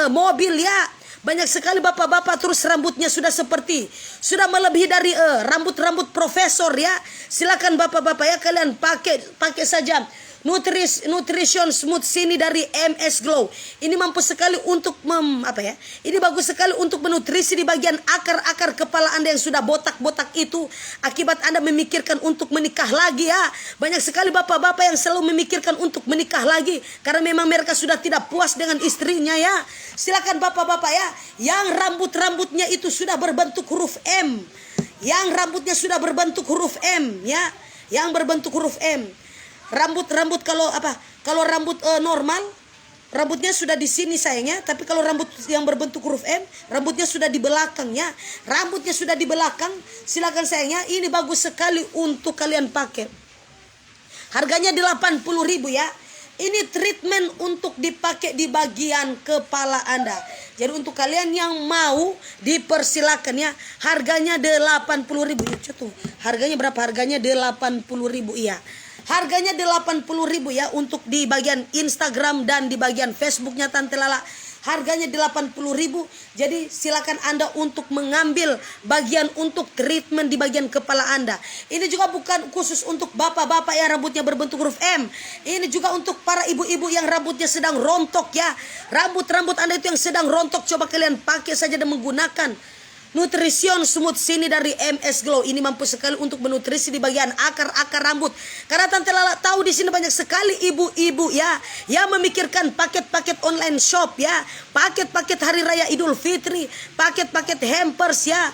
mobil ya. Banyak sekali bapak-bapak terus rambutnya sudah melebihi dari rambut profesor ya. Silakan bapak-bapak ya, kalian pakai saja Nutrition Smooth Sini dari MS Glow. Ini mampu sekali untuk Ini bagus sekali untuk menutrisi di bagian akar-akar kepala Anda yang sudah botak-botak itu akibat Anda memikirkan untuk menikah lagi ya. Banyak sekali bapak-bapak yang selalu memikirkan untuk menikah lagi karena memang mereka sudah tidak puas dengan istrinya ya. Silakan bapak-bapak ya yang rambutnya itu sudah berbentuk huruf M. Yang rambutnya sudah berbentuk huruf M ya. Yang berbentuk huruf M. Rambut kalau rambut normal rambutnya sudah di sini sayangnya, tapi kalau rambut yang berbentuk huruf M rambutnya sudah di belakangnya. Rambutnya sudah di belakang, silakan sayangnya, ini bagus sekali untuk kalian pakai. Harganya 80.000 ya. Ini treatment untuk dipakai di bagian kepala Anda. Jadi untuk kalian yang mau dipersilakan ya. Harganya 80.000 ya. Harganya berapa? Harganya 80.000 iya. Harganya 80.000 ya untuk di bagian Instagram dan di bagian Facebooknya Tante Lala. Harganya 80.000. Jadi silakan Anda untuk mengambil bagian untuk treatment di bagian kepala Anda. Ini juga bukan khusus untuk bapak-bapak yang rambutnya berbentuk huruf M. Ini juga untuk para ibu-ibu yang rambutnya sedang rontok ya. Rambut Anda itu yang sedang rontok, coba kalian pakai saja dan menggunakan Nutrition Smooth Sini dari MS Glow. Ini mampu sekali untuk menutrisi di bagian akar-akar rambut. Karena Tante Lala tahu di sini banyak sekali ibu-ibu ya yang memikirkan paket-paket online shop ya, paket-paket hari raya Idul Fitri, paket-paket hampers ya,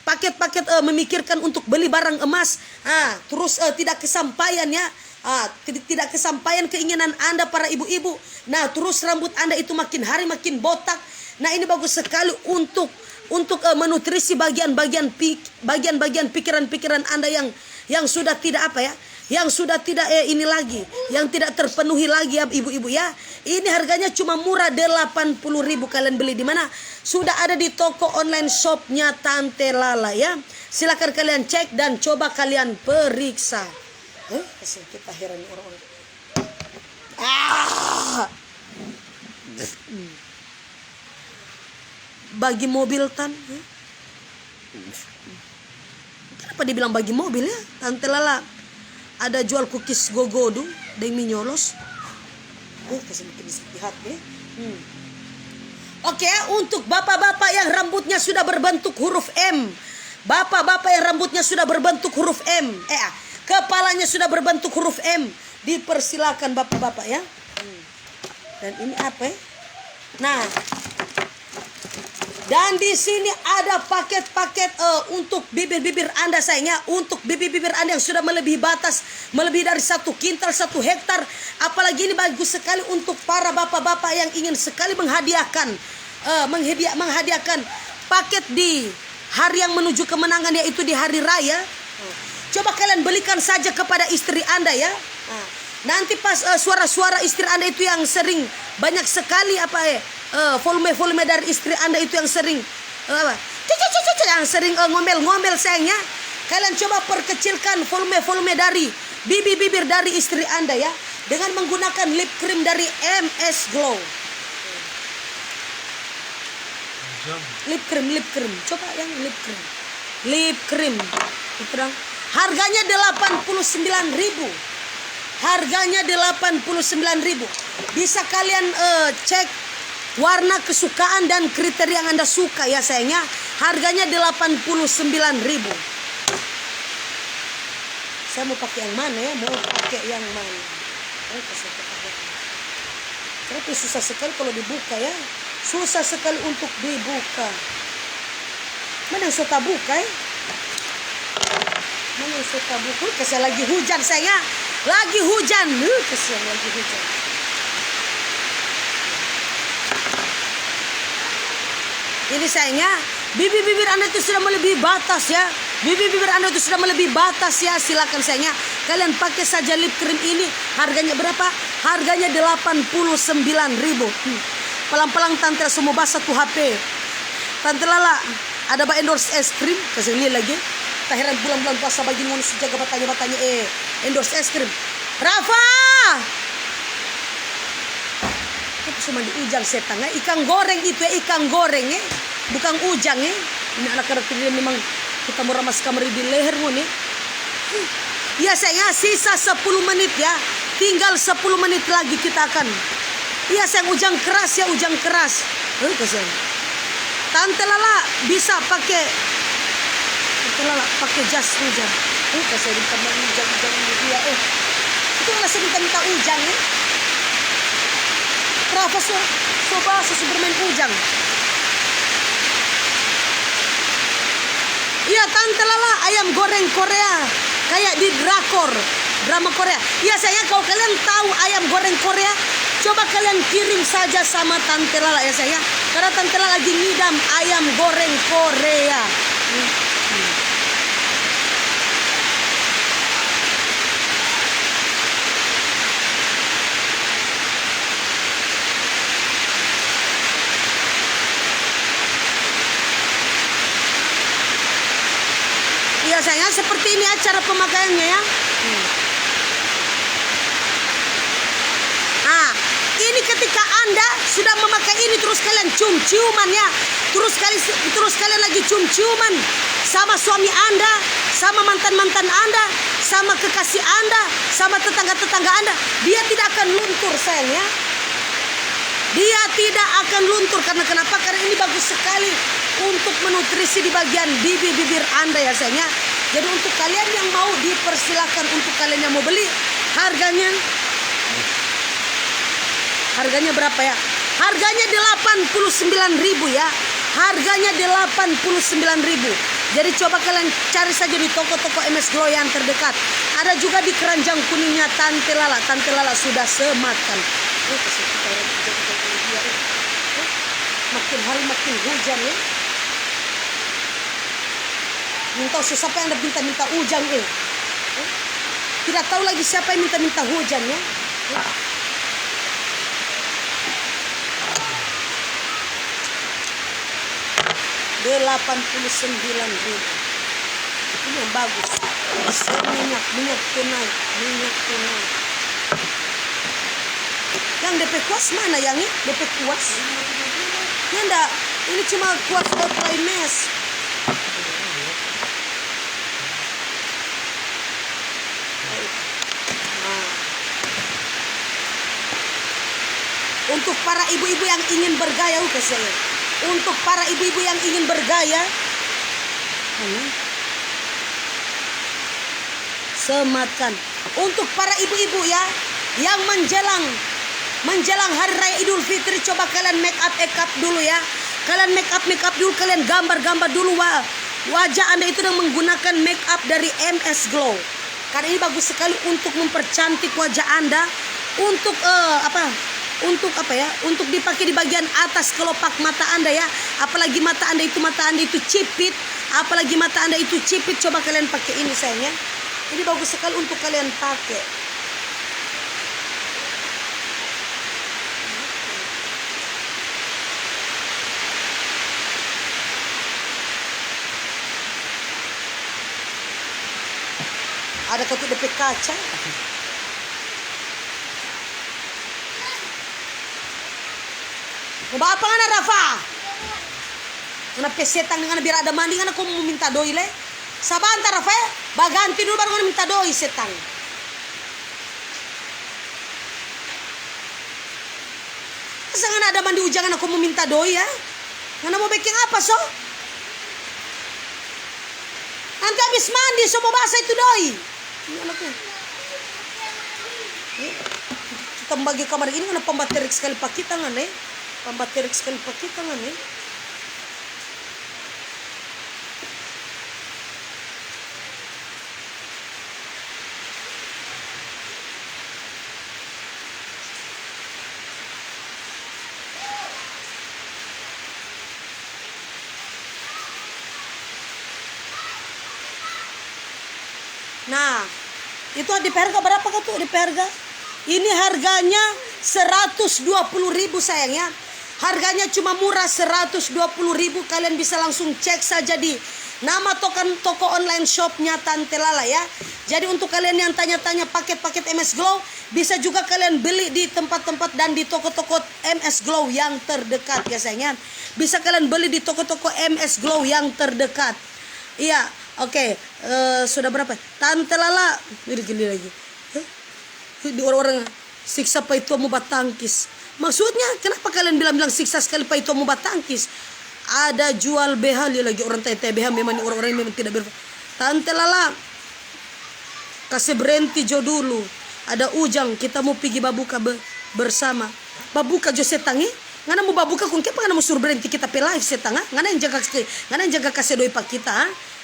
paket-paket memikirkan untuk beli barang emas. Terus tidak kesampaian ya. Tidak kesampaian keinginan Anda para ibu-ibu. Nah, terus rambut Anda itu makin hari makin botak. Nah, ini bagus sekali untuk menutrisi bagian-bagian pikiran-pikiran Anda yang sudah tidak yang sudah tidak ini lagi, yang tidak terpenuhi lagi ya ibu-ibu ya. Ini harganya cuma murah 80.000. Kalian beli di mana? Sudah ada di toko online shopnya Tante Lala ya. Silakan kalian cek dan coba kalian periksa. Kita heran orang-orang. Bagi mobil kenapa dibilang bagi mobil ya? Tante Lala ada jual cookies gogodu demi nyolos. Kasih bikin lihat ya. Oke, untuk bapak-bapak yang rambutnya sudah berbentuk huruf M, bapak-bapak yang rambutnya sudah berbentuk huruf M, kepalanya sudah berbentuk huruf M, dipersilakan bapak-bapak ya. Dan ini apa ya? Nah, dan di sini ada paket-paket untuk bibir-bibir Anda sayangnya, untuk bibir-bibir Anda yang sudah melebihi batas, melebihi dari 1 kintal 1 hektar. Apalagi ini bagus sekali untuk para bapak-bapak yang ingin sekali menghadiahkan paket di hari yang menuju kemenangan, yaitu di hari raya. Coba kalian belikan saja kepada istri Anda ya. Nanti pas suara-suara istri Anda itu yang sering banyak sekali volume dari istri Anda itu yang sering ngomel-ngomel sayangnya, kalian coba perkecilkan volume dari bibir dari istri Anda ya dengan menggunakan lip cream dari MS Glow. Lip cream. Coba yang lip cream. Harganya 89.000. Harganya 89.000. Bisa kalian cek warna kesukaan dan kriteria yang Anda suka ya sayangnya. Harganya 89.000. Saya mau pakai yang mana ya? Mau pakai yang mana? Kenapa susah sekali kalau dibuka ya? Susah sekali untuk dibuka. Mana yang suka buka ya? Mana yang suka buka? Kasih lagi hujan saya. Lagi hujan. Kasih lagi hujan. Ini sayangnya, bibir-bibir Anda itu sudah melebihi batas ya. Bibir-bibir Anda itu sudah melebihi batas ya. Silakan sayangnya, kalian pakai saja lip cream ini. Harganya berapa? Harganya 89.000. Pelan-pelan Tante semua basah tuh HP. Tante Lala, ada endorse es krim. Kasih lihat lagi. Tak heran bulan-bulan puasa bagi ngono sejaga batanya-batanya endorse es krim. Rafa! Itu cuma di ujang setan ya. Ikan goreng itu ya, ikan goreng ya. Bukan ujang ya. Ini anak-anak ini memang kita mau ramas kamar di leher nih. Ya sayang, sisa 10 menit ya. Tinggal 10 menit lagi kita akan. Iya sayang, ujang keras ya, ujang keras. Tante Lala bisa pakai. Tante Lala pakai jas hujan. Saya minta ujang dia. Itu nggak saya minta ujang ya. Kenapa coba bermain ujang? Iya Tante Lala, ayam goreng Korea kayak di drama Korea. Iya sayang, kalau kalian tahu ayam goreng Korea, coba kalian kirim saja sama Tante Lala ya sayang. Karena Tante Lala lagi ngidam ayam goreng Korea. Ya sayang, seperti ini cara pemakaiannya ya. Nah, ini ketika Anda sudah memakai ini terus kalian cium-ciuman ya. Terus kalian lagi cium-ciuman sama suami Anda, sama mantan-mantan Anda, sama kekasih Anda, sama tetangga-tetangga Anda. Dia tidak akan luntur sayang ya. Dia tidak akan luntur karena kenapa? Karena ini bagus sekali untuk menutrisi di bagian bibir Anda ya sayangnya. Jadi untuk kalian yang mau dipersilakan, untuk kalian yang mau beli, harganya berapa ya? Harganya 89.000 ya. Harganya 89.000. Jadi coba kalian cari saja di toko-toko MS Glow yang terdekat. Ada juga di keranjang kuningnya Tante Lala. Tante Lala sudah sematkan. Makin hari makin hujan ya. Tahu siapa yang minta hujan Tidak tahu lagi siapa yang minta hujan ya. 89.000. Ini yang bagus. Minyak tunai. Yang DP kuas mana yang ini? DP kuas? Ini enggak. Ini cuma kuas dry mesh. Untuk para ibu-ibu yang ingin bergaya, untuk para ibu-ibu yang ingin bergaya, sematkan. Untuk para ibu-ibu ya, yang menjelang hari raya Idul Fitri, coba kalian make up dulu ya. Kalian make up dulu, kalian gambar dulu wajah Anda itu dengan menggunakan make up dari MS Glow. Karena ini bagus sekali untuk mempercantik wajah Anda, untuk untuk dipakai di bagian atas kelopak mata Anda ya. Apalagi mata Anda itu cipit, coba kalian pakai ini sayangnya. Ini bagus sekali untuk kalian pakai. Ada kotak DP kaca. Mau apa ngana Rafa? Ngana pesetang dengan biar ada mandi ngana kau mau minta doi le. Sabantar Rafa, baganti dulu baru ngana minta doi setang. Masa ngana ada mandi ujangan aku mau minta doi ya? Ngana mau baking apa so? Nanti habis mandi so mau basah itu doi. Ini anaknya. Kita bagi kamar ini ngana pembaterik sekali pakai tangan Pembaterik sekali pakai tangan Nah, itu di harga berapa kau tuh di harga? Ini harganya 120.000 sayangnya. Harganya cuma murah 120.000. Kalian bisa langsung cek saja di nama toko online shopnya Tante Lala ya. Jadi untuk kalian yang tanya-tanya paket-paket MS Glow, bisa juga kalian beli di tempat-tempat dan di toko-toko MS Glow yang terdekat ya sayangnya. Bisa kalian beli di toko-toko MS Glow yang terdekat. Iya, oke. Sudah berapa? Tante Lala gini lagi. Di orang-orang siksa Pak itu mau batangkis. Maksudnya kenapa kalian bilang siksa sekali Pak itu mau batangkis? Ada jual BH lagi orang tanya BH memang orang-orang memang tidak Tante Lala kasih berhenti jo dulu. Ada ujang kita mau pergi babuka bersama. Babuka jo setangi. Ngana mau babuka kun kepa ngana mau suruh berhenti kita pe live setang ngana yang jaga kasih doi pak kita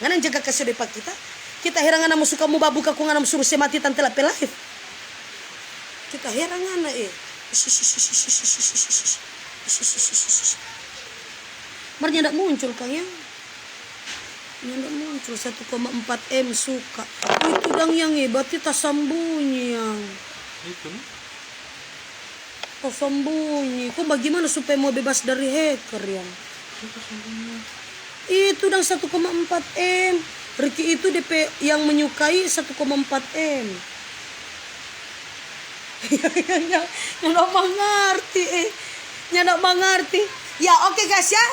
ngana yang jaga kasih doi pak kita heran ngana mau suka mau babuka kun ngana mau suruh semati Tante Lala pe live kita heran ngana Marnya ndak muncul kang ya ndak muncul 1,4 M suka itu dang yang hebat kita sambunyi yang Itu kok sembunyi. Kok bagaimana supaya mau bebas dari hacker yang? Itu dan 1,4 M. Ricky itu DP yang menyukai 1,4 M. Nggak mengerti nggak mengerti. Ya oke guys ya.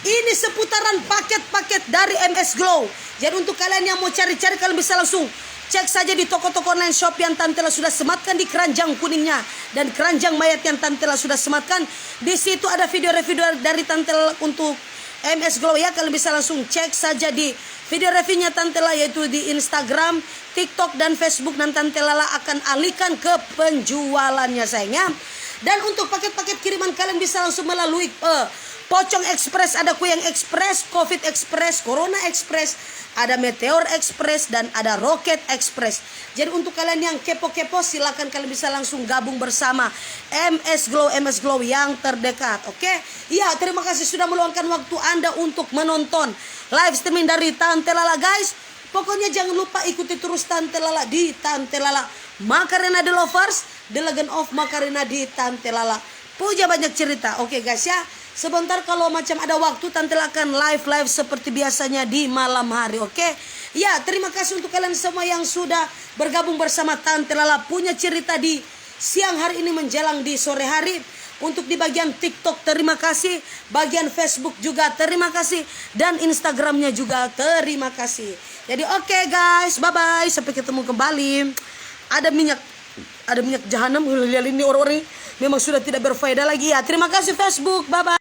Ini seputaran paket-paket dari MS Glow. Jadi untuk kalian yang mau cari-cari kalian bisa langsung cek saja di toko-toko online shop yang Tante Lala sudah sematkan di keranjang kuningnya dan keranjang mayat yang Tante Lala sudah sematkan. Di situ ada video-review dari Tante Lala untuk MS Glow ya. Kalian bisa langsung cek saja di video reviewnya Tante Lala yaitu di Instagram, TikTok dan Facebook dan Tante Lala akan alihkan ke penjualannya sayangnya. Dan untuk paket-paket kiriman kalian bisa langsung melalui Pocong Express, ada Kuyang Express, Covid Express, Corona Express, ada Meteor Express dan ada Rocket Express. Jadi untuk kalian yang kepo-kepo silakan kalian bisa langsung gabung bersama MS Glow yang terdekat. Oke? Iya, terima kasih sudah meluangkan waktu Anda untuk menonton live streaming dari Tante Lala guys. Pokoknya jangan lupa ikuti terus Tante Lala di Tante Lala Macarena The Lovers, The Legend of Macarena di Tante Lala. Puja banyak cerita. Oke guys ya. Sebentar kalau macam ada waktu Tante Lala akan live seperti biasanya di malam hari. Oke? Ya, terima kasih untuk kalian semua yang sudah bergabung bersama Tante Lala punya cerita di siang hari ini menjelang di sore hari. Untuk di bagian TikTok terima kasih, bagian Facebook juga terima kasih, dan Instagramnya juga terima kasih. Jadi oke guys, bye bye, sampai ketemu kembali. Ada minyak jahanam, lihat ini orang-orang memang sudah tidak berfaedah lagi ya. Terima kasih Facebook, bye bye.